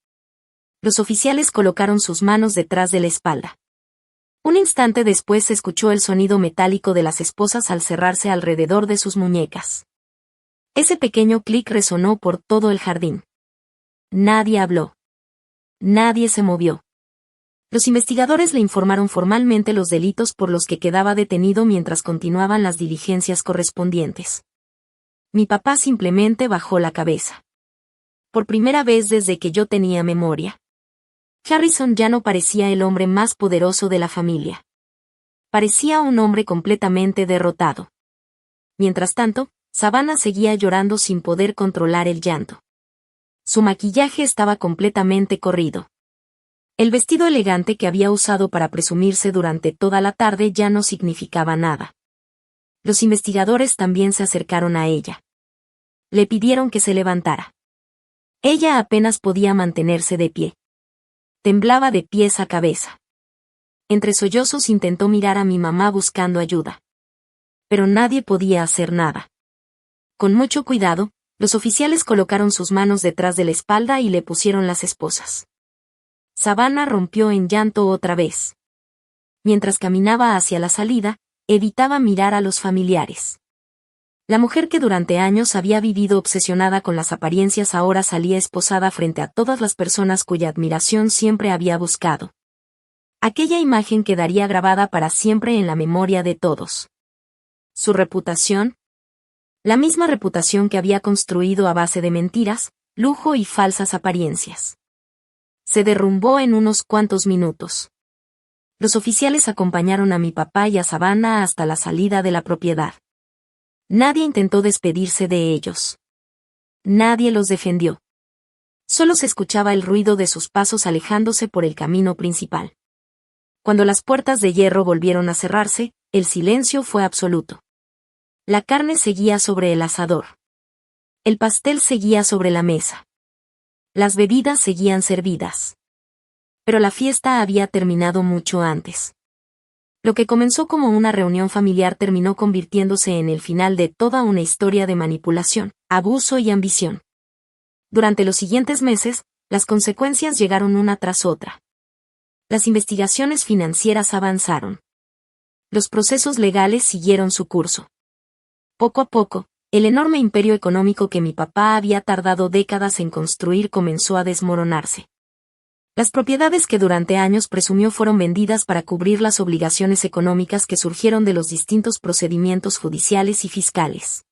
Los oficiales colocaron sus manos detrás de la espalda. Un instante después se escuchó el sonido metálico de las esposas al cerrarse alrededor de sus muñecas. Ese pequeño clic resonó por todo el jardín. Nadie habló. Nadie se movió. Los investigadores le informaron formalmente los delitos por los que quedaba detenido mientras continuaban las diligencias correspondientes. Mi papá simplemente bajó la cabeza. Por primera vez desde que yo tenía memoria. Harrison ya no parecía el hombre más poderoso de la familia. Parecía un hombre completamente derrotado. Mientras tanto, Savannah seguía llorando sin poder controlar el llanto. Su maquillaje estaba completamente corrido. El vestido elegante que había usado para presumirse durante toda la tarde ya no significaba nada. Los investigadores también se acercaron a ella. Le pidieron que se levantara. Ella apenas podía mantenerse de pie. Temblaba de pies a cabeza. Entre sollozos intentó mirar a mi mamá buscando ayuda. Pero nadie podía hacer nada. Con mucho cuidado, los oficiales colocaron sus manos detrás de la espalda y le pusieron las esposas. Savannah rompió en llanto otra vez. Mientras caminaba hacia la salida, evitaba mirar a los familiares. La mujer que durante años había vivido obsesionada con las apariencias ahora salía esposada frente a todas las personas cuya admiración siempre había buscado. Aquella imagen quedaría grabada para siempre en la memoria de todos. Su reputación, la misma reputación que había construido a base de mentiras, lujo y falsas apariencias, se derrumbó en unos cuantos minutos. Los oficiales acompañaron a mi papá y a Savannah hasta la salida de la propiedad. Nadie intentó despedirse de ellos. Nadie los defendió. Solo se escuchaba el ruido de sus pasos alejándose por el camino principal. Cuando las puertas de hierro volvieron a cerrarse, el silencio fue absoluto. La carne seguía sobre el asador. El pastel seguía sobre la mesa. Las bebidas seguían servidas. Pero la fiesta había terminado mucho antes. Lo que comenzó como una reunión familiar terminó convirtiéndose en el final de toda una historia de manipulación, abuso y ambición. Durante los siguientes meses, las consecuencias llegaron una tras otra. Las investigaciones financieras avanzaron. Los procesos legales siguieron su curso. Poco a poco, el enorme imperio económico que mi papá había tardado décadas en construir comenzó a desmoronarse. Las propiedades que durante años presumió fueron vendidas para cubrir las obligaciones económicas que surgieron de los distintos procedimientos judiciales y fiscales.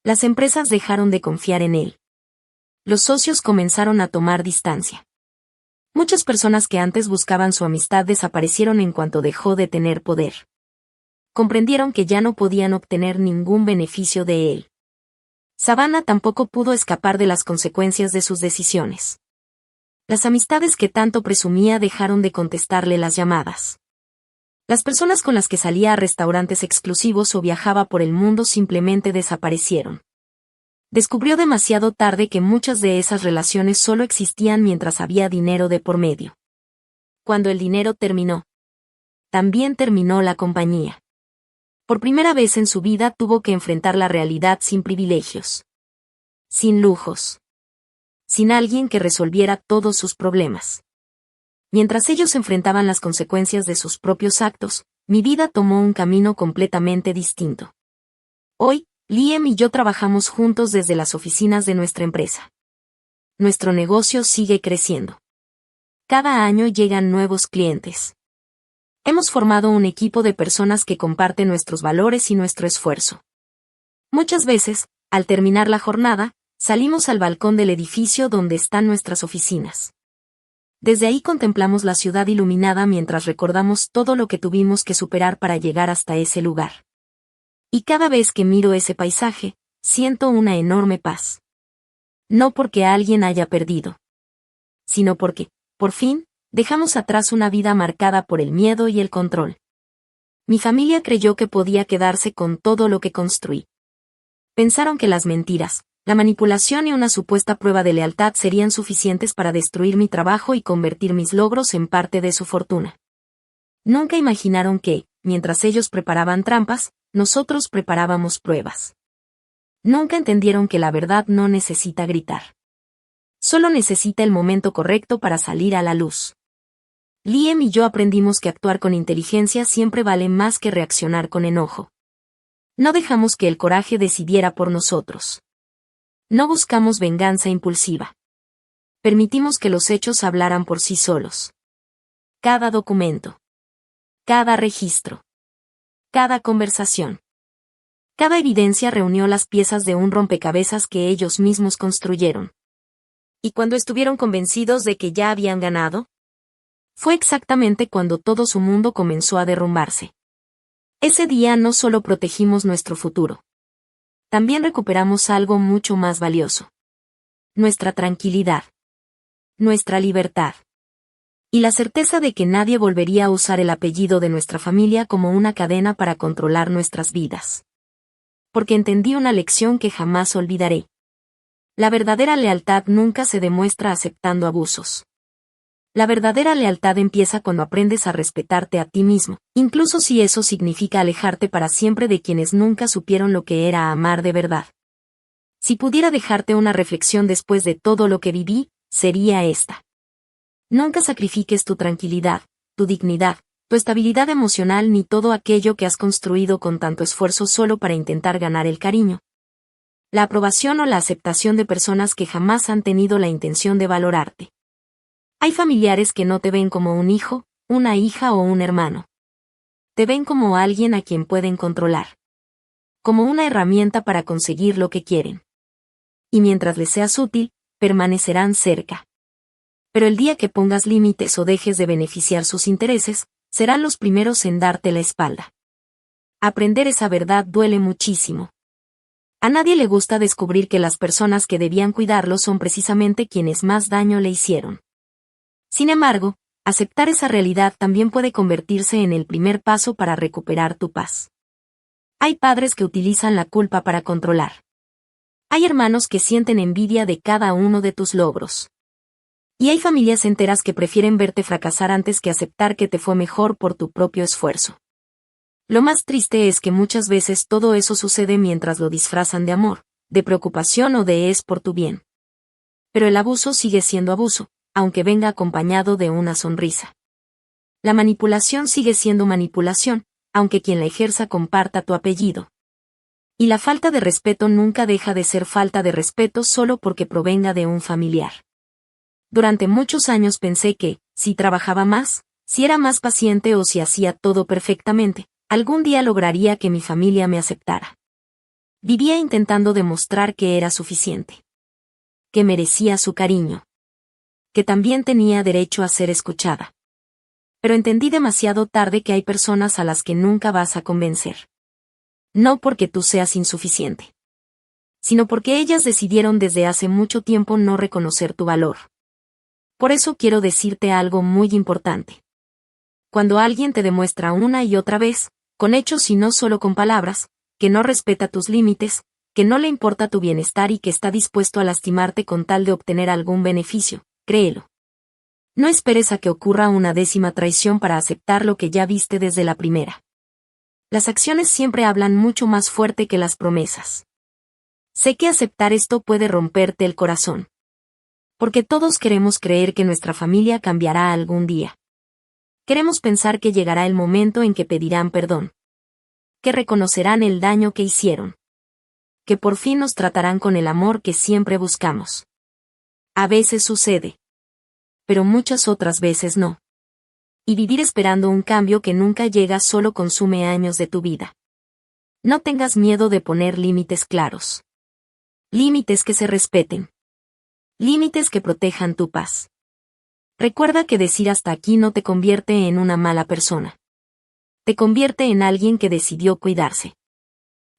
Las empresas dejaron de confiar en él. Los socios comenzaron a tomar distancia. Muchas personas que antes buscaban su amistad desaparecieron en cuanto dejó de tener poder. Comprendieron que ya no podían obtener ningún beneficio de él. Savannah tampoco pudo escapar de las consecuencias de sus decisiones. Las amistades que tanto presumía dejaron de contestarle las llamadas. Las personas con las que salía a restaurantes exclusivos o viajaba por el mundo simplemente desaparecieron. Descubrió demasiado tarde que muchas de esas relaciones solo existían mientras había dinero de por medio. Cuando el dinero terminó, también terminó la compañía. Por primera vez en su vida tuvo que enfrentar la realidad sin privilegios. Sin lujos. Sin alguien que resolviera todos sus problemas. Mientras ellos enfrentaban las consecuencias de sus propios actos, mi vida tomó un camino completamente distinto. Hoy, Liam y yo trabajamos juntos desde las oficinas de nuestra empresa. Nuestro negocio sigue creciendo. Cada año llegan nuevos clientes. Hemos formado un equipo de personas que comparten nuestros valores y nuestro esfuerzo. Muchas veces, al terminar la jornada, salimos al balcón del edificio donde están nuestras oficinas. Desde ahí contemplamos la ciudad iluminada mientras recordamos todo lo que tuvimos que superar para llegar hasta ese lugar. Y cada vez que miro ese paisaje, siento una enorme paz. No porque alguien haya perdido, sino porque, por fin, dejamos atrás una vida marcada por el miedo y el control. Mi familia creyó que podía quedarse con todo lo que construí. Pensaron que las mentiras, la manipulación y una supuesta prueba de lealtad serían suficientes para destruir mi trabajo y convertir mis logros en parte de su fortuna. Nunca imaginaron que, mientras ellos preparaban trampas, nosotros preparábamos pruebas. Nunca entendieron que la verdad no necesita gritar. Solo necesita el momento correcto para salir a la luz. Liam y yo aprendimos que actuar con inteligencia siempre vale más que reaccionar con enojo. No dejamos que el coraje decidiera por nosotros. No buscamos venganza impulsiva. Permitimos que los hechos hablaran por sí solos. Cada documento. Cada registro. Cada conversación. Cada evidencia reunió las piezas de un rompecabezas que ellos mismos construyeron. ¿Y cuando estuvieron convencidos de que ya habían ganado? Fue exactamente cuando todo su mundo comenzó a derrumbarse. Ese día no solo protegimos nuestro futuro. también recuperamos algo mucho más valioso. Nuestra tranquilidad. Nuestra libertad. Y la certeza de que nadie volvería a usar el apellido de nuestra familia como una cadena para controlar nuestras vidas. Porque entendí una lección que jamás olvidaré. La verdadera lealtad nunca se demuestra aceptando abusos. La verdadera lealtad empieza cuando aprendes a respetarte a ti mismo, incluso si eso significa alejarte para siempre de quienes nunca supieron lo que era amar de verdad. Si pudiera dejarte una reflexión después de todo lo que viví, sería esta. Nunca sacrifiques tu tranquilidad, tu dignidad, tu estabilidad emocional ni todo aquello que has construido con tanto esfuerzo solo para intentar ganar el cariño, la aprobación o la aceptación de personas que jamás han tenido la intención de valorarte. Hay familiares que no te ven como un hijo, una hija o un hermano. Te ven como alguien a quien pueden controlar. Como una herramienta para conseguir lo que quieren. Y mientras les seas útil, permanecerán cerca. Pero el día que pongas límites o dejes de beneficiar sus intereses, serán los primeros en darte la espalda. Aprender esa verdad duele muchísimo. A nadie le gusta descubrir que las personas que debían cuidarlo son precisamente quienes más daño le hicieron. Sin embargo, aceptar esa realidad también puede convertirse en el primer paso para recuperar tu paz. Hay padres que utilizan la culpa para controlar. Hay hermanos que sienten envidia de cada uno de tus logros. Y hay familias enteras que prefieren verte fracasar antes que aceptar que te fue mejor por tu propio esfuerzo. Lo más triste es que muchas veces todo eso sucede mientras lo disfrazan de amor, de preocupación o de es por tu bien. Pero el abuso sigue siendo abuso, aunque venga acompañado de una sonrisa. La manipulación sigue siendo manipulación, aunque quien la ejerza comparta tu apellido. Y la falta de respeto nunca deja de ser falta de respeto solo porque provenga de un familiar. Durante muchos años pensé que, si trabajaba más, si era más paciente o si hacía todo perfectamente, algún día lograría que mi familia me aceptara. Vivía intentando demostrar que era suficiente. Que merecía su cariño. Que también tenía derecho a ser escuchada. Pero entendí demasiado tarde que hay personas a las que nunca vas a convencer. No porque tú seas insuficiente. Sino porque ellas decidieron desde hace mucho tiempo no reconocer tu valor. Por eso quiero decirte algo muy importante. Cuando alguien te demuestra una y otra vez, con hechos y no solo con palabras, que no respeta tus límites, que no le importa tu bienestar y que está dispuesto a lastimarte con tal de obtener algún beneficio, créelo. No esperes a que ocurra una 10ª traición para aceptar lo que ya viste desde la primera. Las acciones siempre hablan mucho más fuerte que las promesas. Sé que aceptar esto puede romperte el corazón. Porque todos queremos creer que nuestra familia cambiará algún día. Queremos pensar que llegará el momento en que pedirán perdón. Que reconocerán el daño que hicieron. Que por fin nos tratarán con el amor que siempre buscamos. A veces sucede. Pero muchas otras veces no. Y vivir esperando un cambio que nunca llega solo consume años de tu vida. No tengas miedo de poner límites claros. Límites que se respeten. Límites que protejan tu paz. Recuerda que decir hasta aquí no te convierte en una mala persona. Te convierte en alguien que decidió cuidarse.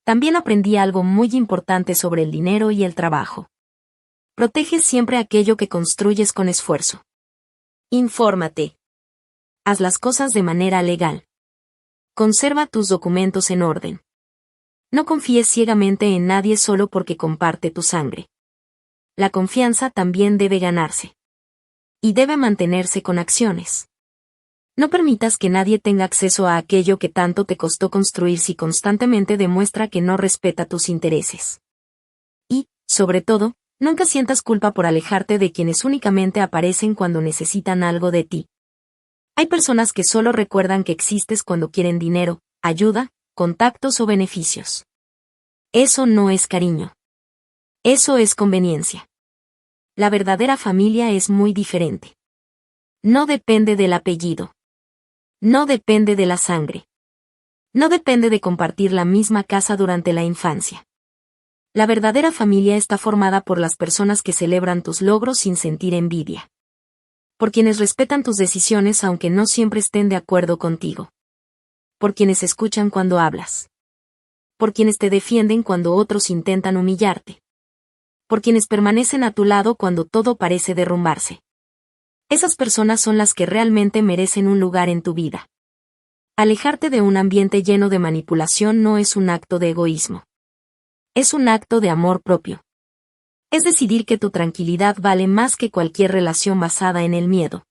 También aprendí algo muy importante sobre el dinero y el trabajo. Protege siempre aquello que construyes con esfuerzo. Infórmate. Haz las cosas de manera legal. Conserva tus documentos en orden. No confíes ciegamente en nadie solo porque comparte tu sangre. La confianza también debe ganarse. Y debe mantenerse con acciones. No permitas que nadie tenga acceso a aquello que tanto te costó construir si constantemente demuestra que no respeta tus intereses. Y, sobre todo, nunca sientas culpa por alejarte de quienes únicamente aparecen cuando necesitan algo de ti. Hay personas que solo recuerdan que existes cuando quieren dinero, ayuda, contactos o beneficios. Eso no es cariño. Eso es conveniencia. La verdadera familia es muy diferente. No depende del apellido. No depende de la sangre. No depende de compartir la misma casa durante la infancia. La verdadera familia está formada por las personas que celebran tus logros sin sentir envidia. Por quienes respetan tus decisiones aunque no siempre estén de acuerdo contigo. Por quienes escuchan cuando hablas. por quienes te defienden cuando otros intentan humillarte, por quienes permanecen a tu lado cuando todo parece derrumbarse. Esas personas son las que realmente merecen un lugar en tu vida. Alejarte de un ambiente lleno de manipulación no es un acto de egoísmo. Es un acto de amor propio. Es decidir que tu tranquilidad vale más que cualquier relación basada en el miedo.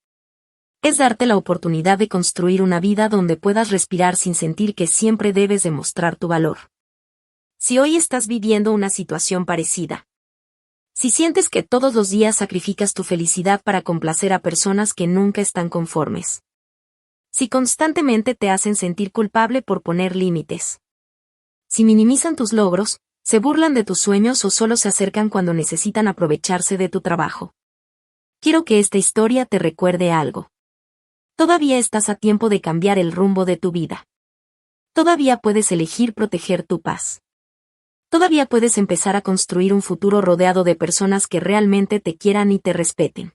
Es darte la oportunidad de construir una vida donde puedas respirar sin sentir que siempre debes demostrar tu valor. Si hoy estás viviendo una situación parecida, si sientes que todos los días sacrificas tu felicidad para complacer a personas que nunca están conformes, si constantemente te hacen sentir culpable por poner límites, si minimizan tus logros, se burlan de tus sueños o solo se acercan cuando necesitan aprovecharse de tu trabajo, quiero que esta historia te recuerde algo. Todavía estás a tiempo de cambiar el rumbo de tu vida. Todavía puedes elegir proteger tu paz. Todavía puedes empezar a construir un futuro rodeado de personas que realmente te quieran y te respeten.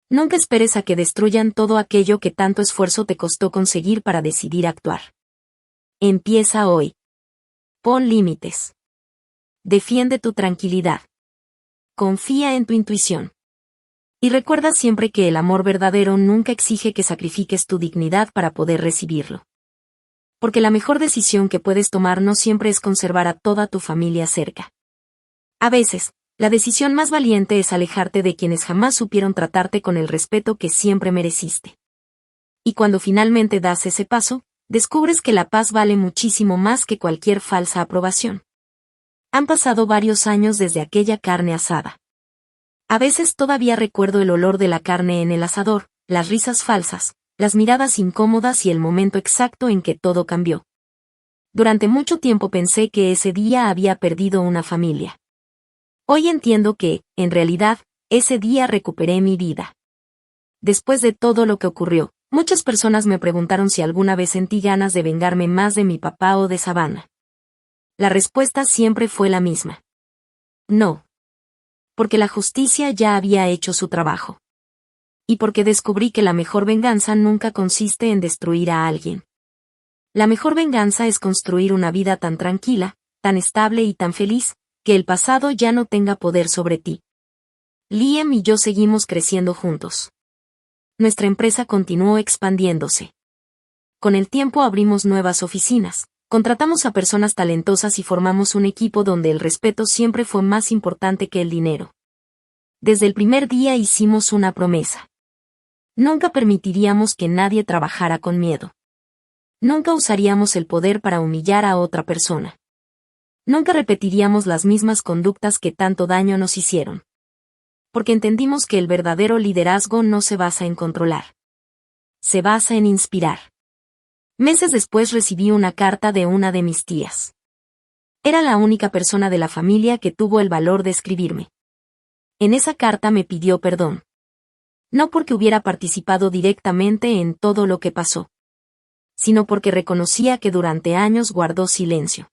Nunca esperes a que destruyan todo aquello que tanto esfuerzo te costó conseguir para decidir actuar. Empieza hoy. Pon límites. Defiende tu tranquilidad. Confía en tu intuición. Y recuerda siempre que el amor verdadero nunca exige que sacrifiques tu dignidad para poder recibirlo. Porque la mejor decisión que puedes tomar no siempre es conservar a toda tu familia cerca. A veces, la decisión más valiente es alejarte de quienes jamás supieron tratarte con el respeto que siempre mereciste. Y cuando finalmente das ese paso, descubres que la paz vale muchísimo más que cualquier falsa aprobación. Han pasado varios años desde aquella carne asada. A veces todavía recuerdo el olor de la carne en el asador, las risas falsas, las miradas incómodas y el momento exacto en que todo cambió. Durante mucho tiempo pensé que ese día había perdido una familia. Hoy entiendo que, en realidad, ese día recuperé mi vida. Después de todo lo que ocurrió, muchas personas me preguntaron si alguna vez sentí ganas de vengarme más de mi papá o de Savannah. La respuesta siempre fue la misma. No. Porque la justicia ya había hecho su trabajo. Y porque descubrí que la mejor venganza nunca consiste en destruir a alguien. La mejor venganza es construir una vida tan tranquila, tan estable y tan feliz, que el pasado ya no tenga poder sobre ti. Liam y yo seguimos creciendo juntos. Nuestra empresa continuó expandiéndose. Con el tiempo abrimos nuevas oficinas, contratamos a personas talentosas y formamos un equipo donde el respeto siempre fue más importante que el dinero. Desde el primer día hicimos una promesa. Nunca permitiríamos que nadie trabajara con miedo. Nunca usaríamos el poder para humillar a otra persona. Nunca repetiríamos las mismas conductas que tanto daño nos hicieron. Porque entendimos que el verdadero liderazgo no se basa en controlar. Se basa en inspirar. Meses después recibí una carta de una de mis tías. Era la única persona de la familia que tuvo el valor de escribirme. En esa carta me pidió perdón. No porque hubiera participado directamente en todo lo que pasó, sino porque reconocía que durante años guardó silencio.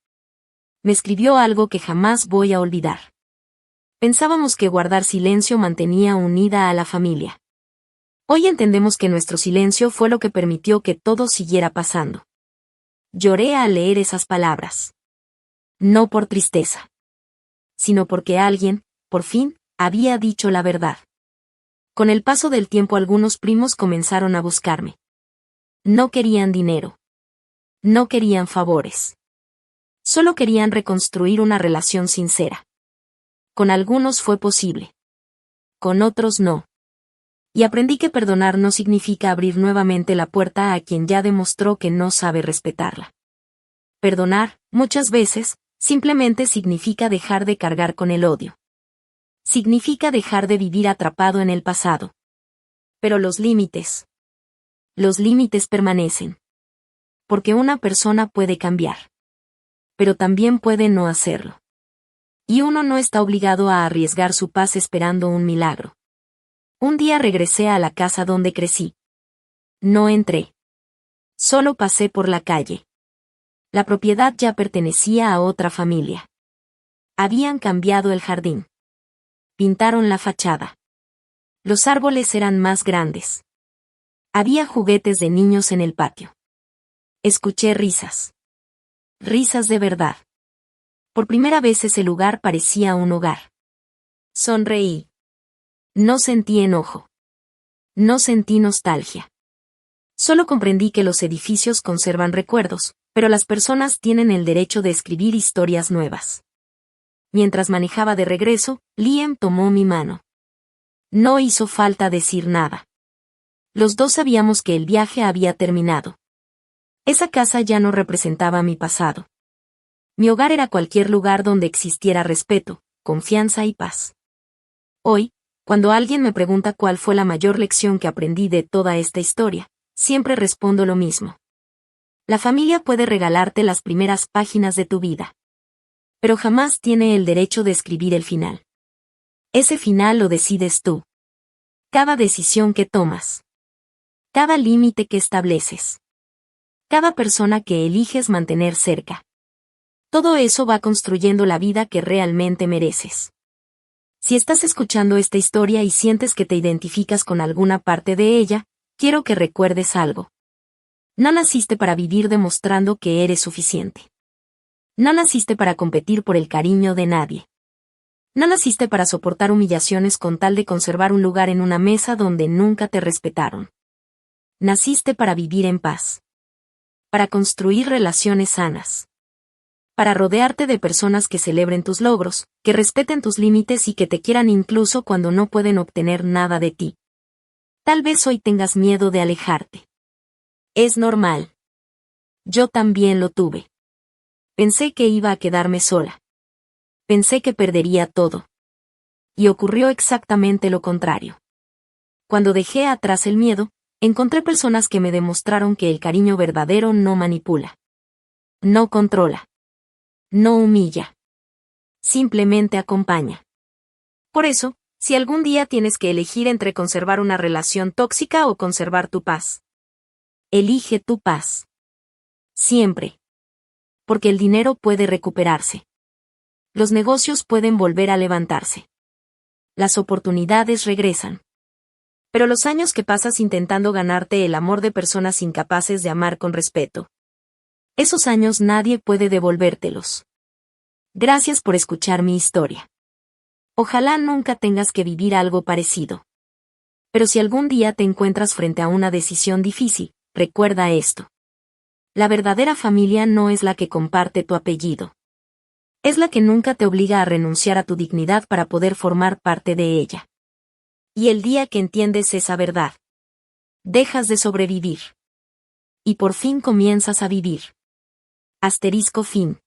Me escribió algo que jamás voy a olvidar. Pensábamos que guardar silencio mantenía unida a la familia. Hoy entendemos que nuestro silencio fue lo que permitió que todo siguiera pasando. Lloré al leer esas palabras. No por tristeza, sino porque alguien, por fin, había dicho la verdad. Con el paso del tiempo algunos primos comenzaron a buscarme. No querían dinero. No querían favores. Solo querían reconstruir una relación sincera. Con algunos fue posible. Con otros no. Y aprendí que perdonar no significa abrir nuevamente la puerta a quien ya demostró que no sabe respetarla. Perdonar, muchas veces, simplemente significa dejar de cargar con el odio. Significa dejar de vivir atrapado en el pasado. Pero los límites permanecen. Porque una persona puede cambiar. Pero también puede no hacerlo. Y uno no está obligado a arriesgar su paz esperando un milagro. Un día regresé a la casa donde crecí. No entré. Solo pasé por la calle. La propiedad ya pertenecía a otra familia. Habían cambiado el jardín. Pintaron la fachada. Los árboles eran más grandes. Había juguetes de niños en el patio. Escuché risas. Risas de verdad. Por primera vez ese lugar parecía un hogar. Sonreí. No sentí enojo. No sentí nostalgia. Solo comprendí que los edificios conservan recuerdos, pero las personas tienen el derecho de escribir historias nuevas. Mientras manejaba de regreso, Liam tomó mi mano. No hizo falta decir nada. Los dos sabíamos que el viaje había terminado. Esa casa ya no representaba mi pasado. Mi hogar era cualquier lugar donde existiera respeto, confianza y paz. Hoy, cuando alguien me pregunta cuál fue la mayor lección que aprendí de toda esta historia, siempre respondo lo mismo. La familia puede regalarte las primeras páginas de tu vida, pero jamás tiene el derecho de escribir el final. Ese final lo decides tú. Cada decisión que tomas. Cada límite que estableces. Cada persona que eliges mantener cerca. Todo eso va construyendo la vida que realmente mereces. Si estás escuchando esta historia y sientes que te identificas con alguna parte de ella, quiero que recuerdes algo. No naciste para vivir demostrando que eres suficiente. No naciste para competir por el cariño de nadie. No naciste para soportar humillaciones con tal de conservar un lugar en una mesa donde nunca te respetaron. Naciste para vivir en paz. Para construir relaciones sanas. Para rodearte de personas que celebren tus logros, que respeten tus límites y que te quieran incluso cuando no pueden obtener nada de ti. Tal vez hoy tengas miedo de alejarte. Es normal. Yo también lo tuve. Pensé que iba a quedarme sola. Pensé que perdería todo. Y ocurrió exactamente lo contrario. Cuando dejé atrás el miedo, encontré personas que me demostraron que el cariño verdadero no manipula. No controla. No humilla. Simplemente acompaña. Por eso, si algún día tienes que elegir entre conservar una relación tóxica o conservar tu paz, elige tu paz. Siempre. Porque el dinero puede recuperarse. Los negocios pueden volver a levantarse. Las oportunidades regresan. Pero los años que pasas intentando ganarte el amor de personas incapaces de amar con respeto, esos años nadie puede devolvértelos. Gracias por escuchar mi historia. Ojalá nunca tengas que vivir algo parecido. Pero si algún día te encuentras frente a una decisión difícil, recuerda esto. La verdadera familia no es la que comparte tu apellido. Es la que nunca te obliga a renunciar a tu dignidad para poder formar parte de ella. Y el día que entiendes esa verdad, dejas de sobrevivir. Y por fin comienzas a vivir. Fin.